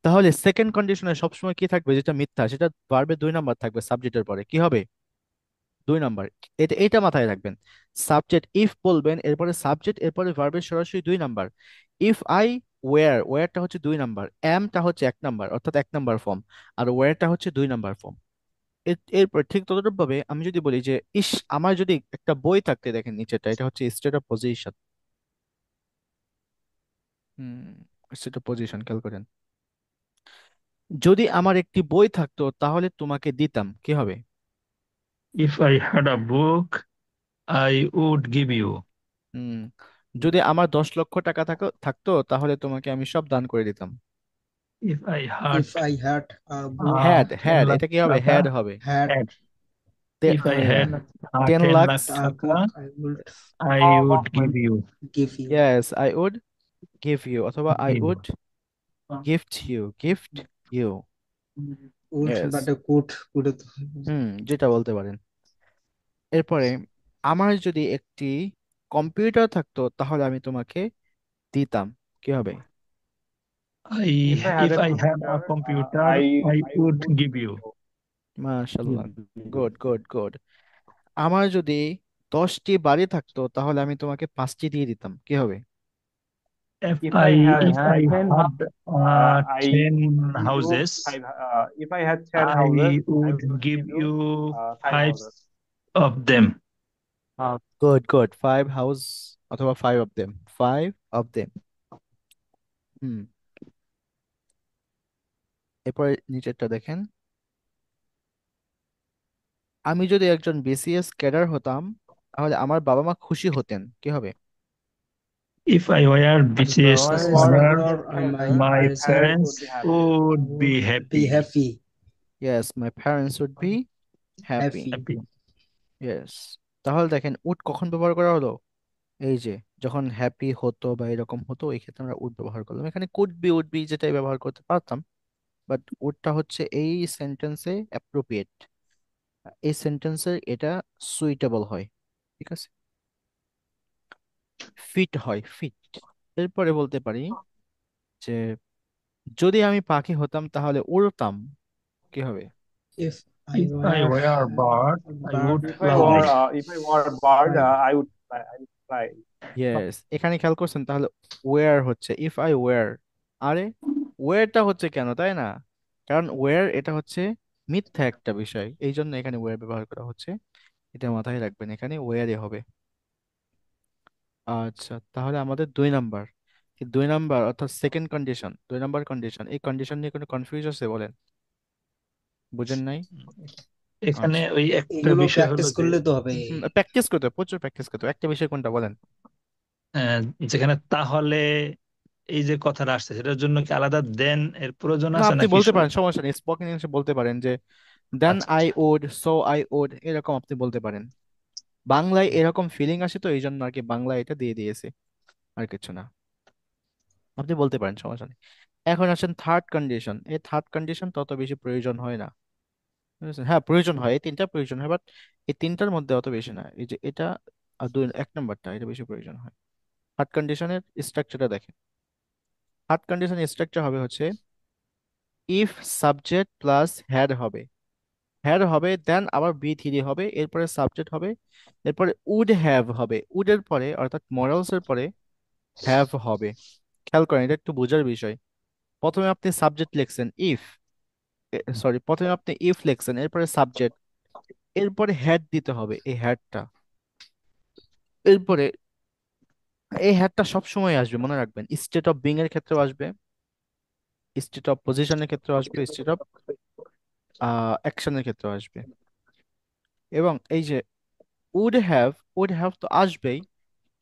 তাহলে সেকেন্ড কন্ডিশনে সবসময় কি থাকবে, যেটা মিথ্যা সেটা ভার্বে 2 নাম্বার থাকবে সাবজেক্টের পরে, কি হবে? 2 নাম্বার। এটা এটা মাথায় রাখবেন। সাবজেক্ট ইফ বলবেন, এরপরে সাবজেক্ট, এরপরে ভার্বের সরাসরি 2 নাম্বার। ইফ আই ওয়্যার, ওয়্যারটা হচ্ছে 2 নাম্বার, অ্যামটা হচ্ছে 1 নাম্বার, অর্থাৎ 1 নাম্বার ফর্ম, আর ওয়্যারটা হচ্ছে 2 নাম্বার ফর্ম। এরপর ঠিক ততটুকু ভাবে আমি যদি বলি যে ইস আমার যদি একটা বই থাকতে, দেখেন নিচেটা, এটা হচ্ছে state of position. Hmm, state of position খেয়াল করেন, যদি আমার একটি বই থাকতো তাহলে তোমাকে দিতাম, কি হবে? if I had a book, I would give you. হুম, যদি আমার 10 লক্ষ টাকা থাকতো তাহলে তোমাকে আমি সব দান করে দিতাম। If I had If I had a book, had, 10 had, lakh এটা কি হবে? taka, হ্যাড হবে। had had. If I হ্যাঁ, had 10 10 lakh. lakh a taka, book, I would I Half of would my give you. give you. Yes, I would give you, অথবা I Give would you. Gift you, gift you. Would, yes, but could যেটা বলতে পারেন। এরপরে আমার যদি একটি computer থাকতো তাহলে আমি তোমাকে দিতাম, কি হবে? If I had If a I had a computer, computer, I I would would give give you. you. মাশাল্লাহ, গুড গুড গুড। আমার যদি 10টি বাড়ি থাকতো তাহলে আমি তোমাকে 5টি দিয়ে দিতাম, কি হবে? If If I I had if I 10 had houses, I 10 would give you houses, five. If I had 10 houses, I I would would give give you you five five houses. of them. Good good, 5 house, অথবা 5 of them, 5 of them. হুম, এরপরে নিচেরটা দেখেন, আমি যদি একজন BCS cadre হতাম তাহলে আমার বাবা মা খুশি হতেন, কি হবে? If I were If BCS I BCS were owner, cadre BCS or my cadre, my my parents parents would parents be happy. would be would be happy. happy. Yes, my parents would be happy. Happy. Happy. Yes. তাহলে দেখেন would কখন ব্যবহার করা হলো, এই যে যখন happy হতো বা এরকম হতো, এই ক্ষেত্রে আমরা উড ব্যবহার করলাম। এখানে কুড বি, উড বি যেটাই ব্যবহার করতে পারতাম, বাট উডটা হচ্ছে এই সেন্টেন্সে অ্যাপ্রোপ্রিয়েট, এই সেন্টেন্সে এটা সুইটেবল হয়, ঠিক আছে, ফিট হয়, ফিট। এরপরে বলতে পারি যে যদি আমি পাখি হতাম তাহলে উড়তাম, কি হবে? If I If I were were a bird, a I would bird, I would fly. If I were a bird, fly. I would fly. I would fly. Yes, এখানে খেয়াল করছেন, তাহলে ওয়্যার হচ্ছে ইফ আই ওয়্যার, আরে ওয়্যারটা হচ্ছে কেন, তাই না? কারণ ওয়্যার এটা হচ্ছে মিথ্যা একটা বিষয়, এই জন্য এখানে ওয়্যার ব্যবহার করা হচ্ছে, এটা মাথায় রাখবেন, এখানে ওয়্যারই হবে। আচ্ছা, তাহলে আমাদের 2 নাম্বার, এই 2 নাম্বার অর্থাৎ সেকেন্ড কন্ডিশন, 2 নাম্বার কন্ডিশন, এই কন্ডিশন নিয়ে কোনো কনফিউজ আছে বলেন? বুঝেন নাই? এখানে আচ্ছা, ওই একটা এগুলো বিষয় হলো প্র্যাকটিস যে করলে তো হবে। প্র্যাকটিস করতে হবে, প্রচুর প্র্যাকটিস করতে হবে। একটা বিষয় কোনটা বলেন? আহ, যেখানে তাহলে এই যে কথাটা আসছে সেটার জন্য কি আলাদা দেন এর প্রয়োজন না, আছে আপনি নাকি বলতে পারেন, সমস্যা নেই, স্পোকেন ইংলিশে বলতে পারেন যে দেন আচ্ছা আই আচ্ছা উড, সো আই উড, এরকম আপনি বলতে পারেন। বাংলায় এরকম ফিলিং আসে তো এই জন্য আর কি বাংলায় এটা দিয়ে দিয়েছে, আর কিছু না। আপনি বলতে পারেন, সমস্যা নেই। এখন আসেন থার্ড কন্ডিশন। এই থার্ড কন্ডিশন তত বেশি প্রয়োজন হয় না, বুঝেছেন? হ্যাঁ প্রয়োজন হয়, এই তিনটা প্রয়োজন হয়, বাট এই তিনটার মধ্যে অত বেশি না। এই যে এটা আর দুই, 1 নাম্বারটা এটা বেশি প্রয়োজন হয়। থার্ড কন্ডিশনের স্ট্রাকচারটা দেখেন। থার্ড কন্ডিশনের স্ট্রাকচার হবে হচ্ছে ইফ সাবজেক্ট প্লাস হ্যাড হবে, হ্যাড হবে, দেন আবার বি থ্রি হবে, এরপরে সাবজেক্ট হবে, এরপরে উড হ্যাভ হবে, উডের পরে অর্থাৎ মরালস এর পরে হ্যাভ হবে। খেয়াল করেন, এটা একটু বোঝার বিষয়। প্রথমে আপনি সাবজেক্ট লিখছেন ইফ, সরি, প্রথমে আপনি ইফ লিখছেন, এরপরে সাবজেক্ট, এরপরে হ্যাড দিতে হবে, এই হ্যাডটা। এরপরে এই হ্যাডটা সব সময় আসবে, মনে রাখবেন, স্টেট অফ বিং এর ক্ষেত্রেও আসবে, স্টেট অফ পজিশনের ক্ষেত্রেও আসবে, স্টেট অফ অ্যাকশনের ক্ষেত্রেও আসবে। এবং এই যে উড হ্যাভ, উড হ্যাভ তো আসবেই,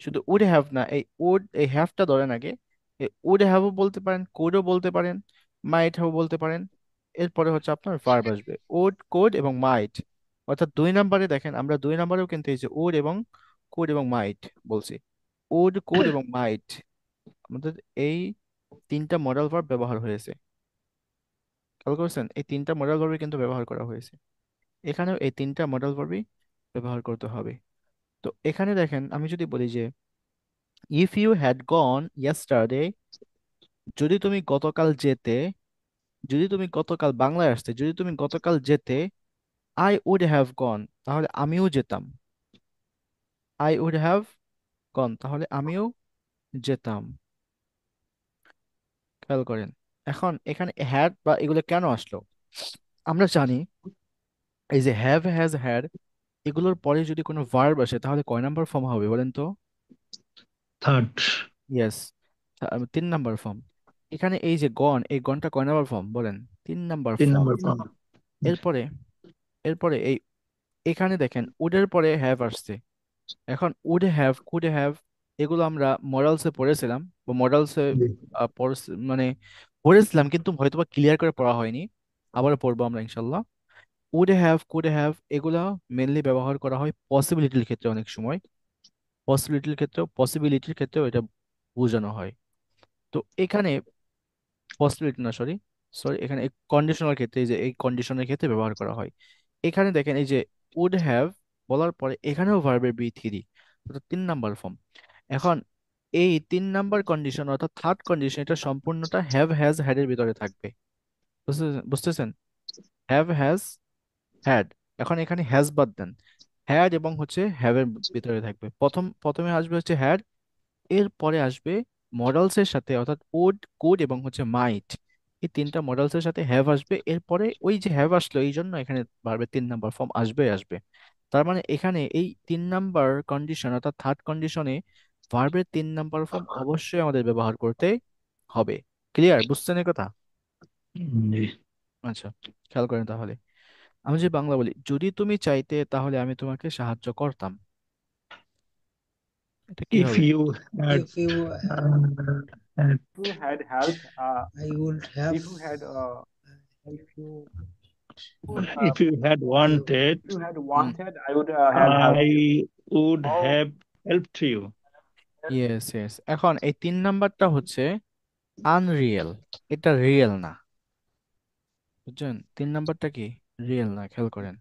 শুধু উড হ্যাভ না, এই উড, এই হ্যাভটা ধরেন আগে, এই উড হ্যাভও বলতে পারেন, কোডও বলতে পারেন, মাইট হ্যাভ বলতে পারেন। এরপরে হচ্ছে আপনার ভার্ব আসবে, উড, কোড এবং মাইট। অর্থাৎ 2 নাম্বারে দেখেন, আমরা 2 নাম্বারেও কিন্তু এই যে উড এবং কোড এবং মাইট বলছি। উড, কোড এবং মাইট, আমাদের এই তিনটা মডাল ভার্ব ব্যবহার হয়েছে। খেয়াল করছেন, এই তিনটা মডাল ভার্বই কিন্তু ব্যবহার করা হয়েছে। এখানেও এই তিনটা মডাল ভার্বই ব্যবহার করতে হবে। তো এখানে দেখেন, আমি যদি বলি যে if you had gone yesterday, যদি তুমি গতকাল যেতে, যদি তুমি গতকাল, বাংলায় আসতে, যদি তুমি গতকাল যেতে, আই উড হ্যাভ গন, তাহলে আমিও যেতাম। আই উড হ্যাভ গন, তাহলে আমিও যেতাম। খেয়াল করেন। এখন এখানে হ্যাড বা এগুলো কেন আসলো? আমরা জানি এই যে হ্যাভ, হ্যাজ, হ্যাড, এগুলোর পরে যদি কোনো ভার্ব আসে তাহলে কয় নাম্বার ফর্ম হবে বলেন তো? Third yes, 3 number form. এখানে এই যে গন, এই গনটা কয় নাম্বার ফর্ম বলেন? 3 নাম্বার তিন ফর্ম। নম্বর ফর্ম এরপরে, এরপরে এই, এখানে দেখেন উডের পরে হ্যাভ আসছে। এখন উড হ্যাভ, কুড হ্যাভ, এগুলো আমরা মরালসে পড়েছিলাম, বা মরালসে মানে পড়েছিলাম, কিন্তু হয়তোবা ক্লিয়ার করে পড়া হয়নি। আবারও পড়বো আমরা ইনশাল্লাহ। উড হ্যাভ, কুড হ্যাভ, এগুলা মেনলি ব্যবহার করা হয় পসিবিলিটির ক্ষেত্রে, অনেক সময় পসিবিলিটির ক্ষেত্রেও এটা বোঝানো হয়। তো এখানে পসিবিলিটি না, সরি, সরি, এখানে কন্ডিশনাল ক্ষেত্রে, এই যে এই কন্ডিশনের ক্ষেত্রে ব্যবহার করা হয়। এখানে দেখেন এই যে উড হ্যাভ বলার পরে এখানেও ভার্বের বি থ্রি, অর্থাৎ 3 নাম্বার ফর্ম। এখন এই 3 নাম্বার কন্ডিশন অর্থাৎ থার্ড কন্ডিশন, এটা সম্পূর্ণটা হ্যাভ, হ্যাজ, হ্যাড এর ভিতরে থাকবে। বুঝতেছেন? Have, has, had. এখন এখানে হ্যাজ বাদ দেন, হ্যাড এবং হচ্ছে হ্যাভ এর ভিতরে থাকবে। প্রথমে আসবে হচ্ছে হ্যাড, এরপরে আসবে মডেলস এর সাথে, অর্থাৎ উড, কুড এবং হচ্ছে মাইট, এই তিনটা মডেলস এর সাথে হ্যাভ আসবে। এরপরে ওই যে হ্যাভ আসলো, এই জন্য এখানে ভার্বের 3 নাম্বার ফর্ম আসবে আসবে। তার মানে এখানে এই 3 নাম্বার কন্ডিশন অর্থাৎ থার্ড কন্ডিশনে ভার্বের 3 নাম্বার ফর্ম অবশ্যই আমাদের ব্যবহার করতে হবে। ক্লিয়ার? বুঝছেন এই কথা? জি। আচ্ছা, খেয়াল করেন তাহলে। আমি যে বাংলা বলি, যদি তুমি চাইতে তাহলে আমি তোমাকে সাহায্য করতাম, এটা কি ইফ হবে? You had if you, You had helped. I would have, If you had, if you would, if you had wanted if you had hmm, wanted, I would have I helped you. Would Oh, have helped you. Yes yes. এখন এই 3 নাম্বারটা হচ্ছে Unreal, এটা real না, বুঝছেন? 3 নাম্বারটা কি real না, খেয়াল করেন।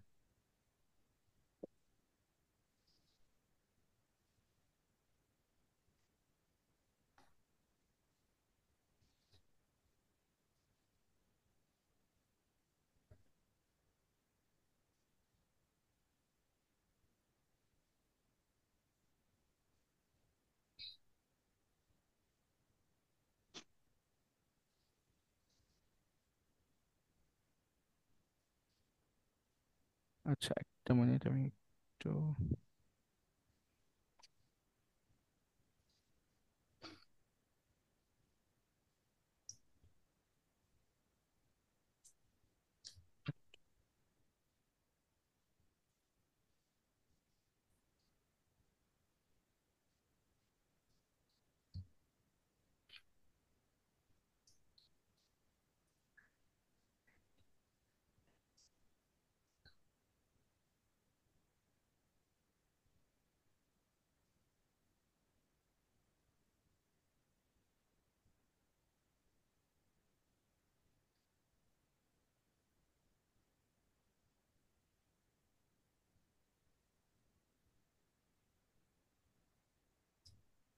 আচ্ছা, একটা মিনিট, আমি একটু,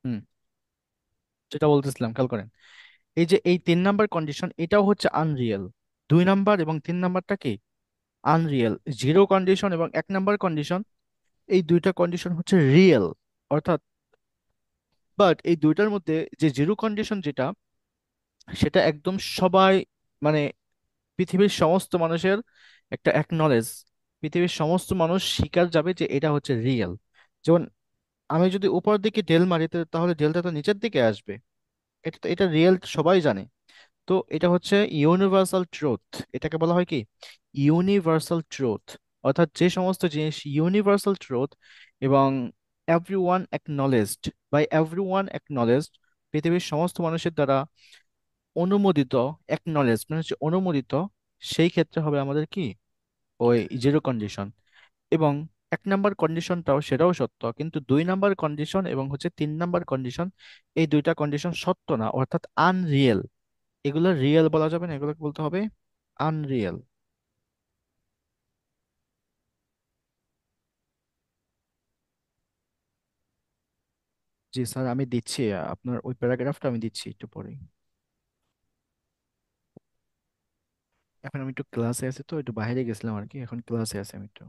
হুম, যেটা বলতেছিলাম খেয়াল করেন, এই যে এই 3 নাম্বার কন্ডিশন এটাও হচ্ছে আনরিয়েল। 2 নাম্বার এবং 3 নাম্বারটা কি আনরিয়েল। জিরো কন্ডিশন এবং 1 নাম্বার কন্ডিশন, এই দুইটা কন্ডিশন হচ্ছে রিয়েল। অর্থাৎ বাট এই দুইটার মধ্যে যে জিরো কন্ডিশন যেটা, সেটা একদম সবাই মানে পৃথিবীর সমস্ত মানুষের একটা একনলেজ, পৃথিবীর সমস্ত মানুষ স্বীকার যাবে যে এটা হচ্ছে রিয়েল। যেমন আমি যদি উপর দিকে ঢেল মারি তাহলে ঢেলটা তো নিচের দিকে আসবে। এটা রিয়েল, সবাই জানে। তো এটা হচ্ছে ইউনিভার্সাল ট্রুথ। এটাকে বলা হয় কি ইউনিভার্সাল ট্রুথ। অর্থাৎ যে সমস্ত জিনিস ইউনিভার্সাল ট্রুথ এবং এভরিওয়ান অ্যাকনলেজড বাই এভরিওয়ান অ্যাকনলেজড, পৃথিবীর সমস্ত মানুষের দ্বারা অনুমোদিত, অ্যাকনলেজ মানে হচ্ছে অনুমোদিত, সেই ক্ষেত্রে হবে আমাদের কি ওই জিরো কন্ডিশন। এবং 1 নাম্বার কন্ডিশনটাও সেটাও সত্য, কিন্তু 2 নাম্বার কন্ডিশন এবং হচ্ছে 3 নাম্বার কন্ডিশন, এই দুইটা কন্ডিশন সত্য না, অর্থাৎ আনরিয়েল। এগুলো রিয়েল বলা যাবে না, এগুলোকে বলতে হবে আনরিয়েল। জি স্যার, আমি দিচ্ছি আপনার ওই প্যারাগ্রাফটা আমি দিচ্ছি একটু পরে। এখন আমি একটু ক্লাসে আছি, তো একটু বাইরে গেছিলাম আর কি, এখন ক্লাসে আছি আমি একটু।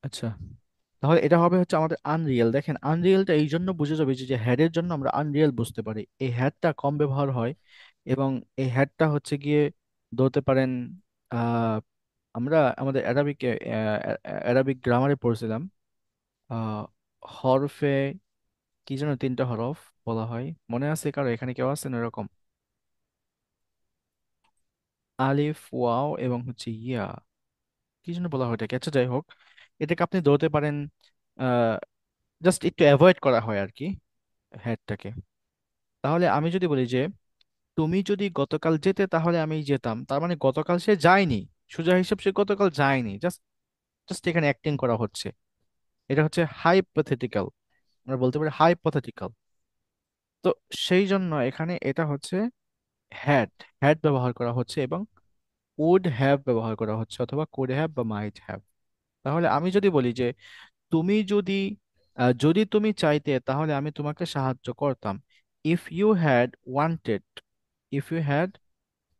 আচ্ছা, তাহলে এটা হবে হচ্ছে আমাদের আনরিয়েল। দেখেন আনরিয়েলটা এই জন্য বুঝে যাবে যে হ্যাডের জন্য আমরা আনরিয়েল বুঝতে পারি, এই হ্যাডটা কম ব্যবহার হয়। এবং এই হ্যাডটা হচ্ছে গিয়ে ধরতে পারেন আহ আমরা আমাদের অ্যারাবিকে অ্যারাবিক গ্রামারে পড়ছিলাম আহ হরফে কি যেন 3টা হরফ বলা হয়, মনে আছে কারো? এখানে কেউ আছেন এরকম? আলিফ, ওয়াও এবং হচ্ছে ইয়া, কি যেন বলা হয় এটাকে। আচ্ছা যাই হোক, এটাকে আপনি ধরতে পারেন জাস্ট একটু অ্যাভয়েড করা হয় আর কি হ্যাডটাকে। তাহলে আমি যদি বলি যে তুমি যদি গতকাল যেতে তাহলে আমি যেতাম, তার মানে গতকাল সে যায়নি। সোজা হিসাব, সে গতকাল যায়নি, জাস্ট জাস্ট এখানে অ্যাক্টিং করা হচ্ছে। এটা হচ্ছে হাইপোথেটিক্যাল, আমরা বলতে পারি হাইপোথেটিক্যাল। তো সেই জন্য এখানে এটা হচ্ছে হ্যাড, হ্যাড ব্যবহার করা হচ্ছে এবং উড হ্যাভ ব্যবহার করা হচ্ছে, অথবা কুড হ্যাভ বা মাইট হ্যাভ। তাহলে আমি যদি বলি যে তুমি যদি যদি তুমি চাইতে তাহলে আমি তোমাকে সাহায্য করতাম। If you had wanted, if you had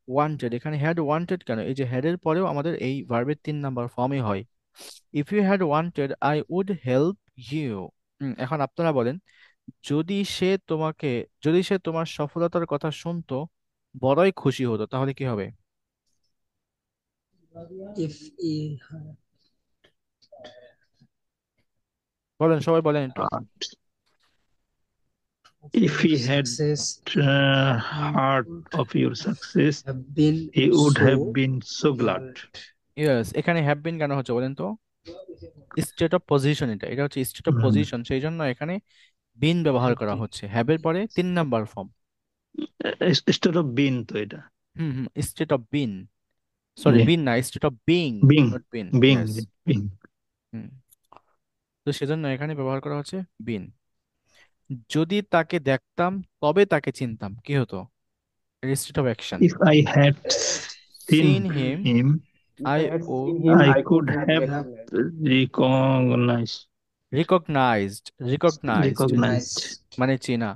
wanted, এখানে হ্যাড ওয়ান্টেড কেন? এই যে হ্যাড এর পরেও আমাদের এই ভার্বের 3 নাম্বার ফর্মই হয়। If you had wanted I would help you. এখন আপনারা বলেন, যদি সে তোমাকে, যদি সে তোমার সফলতার কথা শুনতো বড়ই খুশি হতো, তাহলে কি হবে? if he বলেন, সবাই বলেন একটু। But of if your he had success he heard would of your success, have been he would have so been so glad. glad. Yes, এখানে হ্যাভ বিন কেন হচ্ছে বলেন তো? স্টেট অফ পজিশন, এটা হচ্ছে স্টেট অফ হুম। পজিশন, সেই জন্য এখানে বিন ব্যবহার Have করা been. হচ্ছে হ্যাবের পরে 3 number form. Instead of been তো এটা hmm hmm, state of been, sorry জি বিন না, state of being, being not been. Being yes. Being hmm, তো সেজন্য এখানে ব্যবহার করা হচ্ছে বিন। যদি তাকে দেখতাম তবে তাকে চিনতাম, কি হতো? State of action. if I had seen seen him, him If I I had ও, seen him, I I could could have have Have recognized. recognized recognized, recognized recognized recognized. মানে চিনা।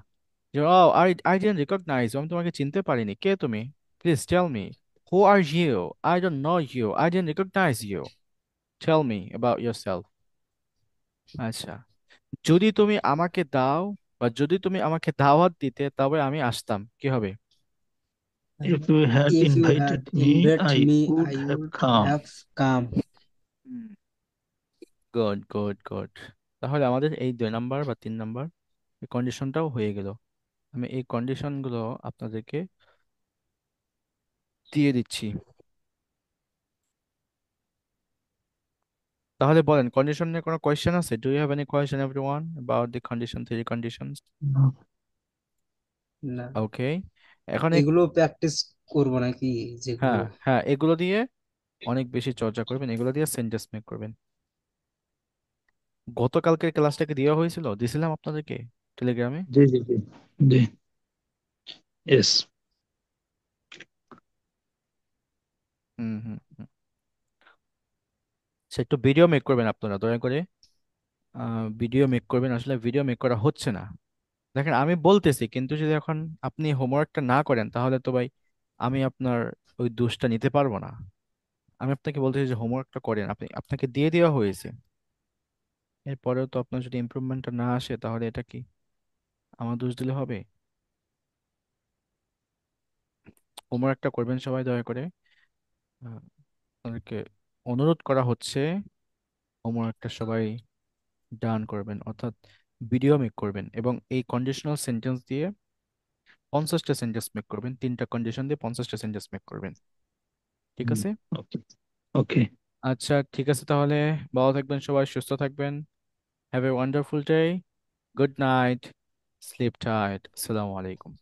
যে ও, আই আই ডিডন্ট রিকগনাইজ, আমি তোমাকে চিনতে পারিনি, কে তুমি? Please tell me, who are you? I don't know you, I didn't recognize you, tell me about yourself. আচ্ছা, যদি তুমি আমাকে দাও বা যদি তুমি আমাকে দাওয়াত দিতে তবে আমি আসতাম, কি হবে? if you had If you invited had me invited I me, would I have would come. have come. Good good good. তাহলে আমাদের এই 2 নাম্বার বা 3 নাম্বার এই কন্ডিশনটাও হয়ে গেল। আমি এই কন্ডিশনগুলো আপনাদেরকে দিয়ে দিচ্ছি। তাহলে বলেন, কন্ডিশন নিয়ে কোনো কোয়েশ্চেন আছে? Do you have any question everyone about the condition, three conditions? না, ওকে, এখন এগুলো প্র্যাকটিস করব নাকি যেগুলো? হ্যাঁ হ্যাঁ, এগুলো দিয়ে অনেক বেশি চর্চা করবেন, এগুলো দিয়ে সেন্টেন্স মেক করবেন। গতকালকের ক্লাসটাকে দেওয়া হয়েছিল, দিছিলাম আপনাদেরকে টেলিগ্রামে। জি জি জি জি yes হুম হুম হুম। সে একটু ভিডিও মেক করবেন আপনারা দয়া করে। ভিডিও মেক করবেন, আসলে ভিডিও মেক করা হচ্ছে না। দেখেন আমি বলতেছি, কিন্তু যদি এখন আপনি হোমওয়ার্কটা না করেন তাহলে তো ভাই আমি আপনার ওই দোষটা নিতে পারবো না। আমি আপনাকে বলতেছি যে হোমওয়ার্কটা করেন, আপনাকে দিয়ে দেওয়া হয়েছে, এরপরেও তো আপনার যদি ইমপ্রুভমেন্টটা না আসে তাহলে এটা কি আমার দোষ দিলে হবে? হোমওয়ার্কটা করবেন সবাই দয়া করে। আহ, আপনাদেরকে অনুরোধ করা হচ্ছে হোমওয়ার্কটা সবাই ডান করবেন, অর্থাৎ ভিডিও মেক করবেন এবং এই কন্ডিশনাল সেন্টেন্স দিয়ে 50টা সেন্টেন্স মেক করবেন, 3টা কন্ডিশন দিয়ে 50টা সেন্টেন্স মেক করবেন। ঠিক আছে? ওকে। ওকে। আচ্ছা ঠিক আছে তাহলে, ভালো থাকবেন সবাই, সুস্থ থাকবেন। Have a wonderful day. Good night. Sleep tight. আসসালামু আলাইকুম।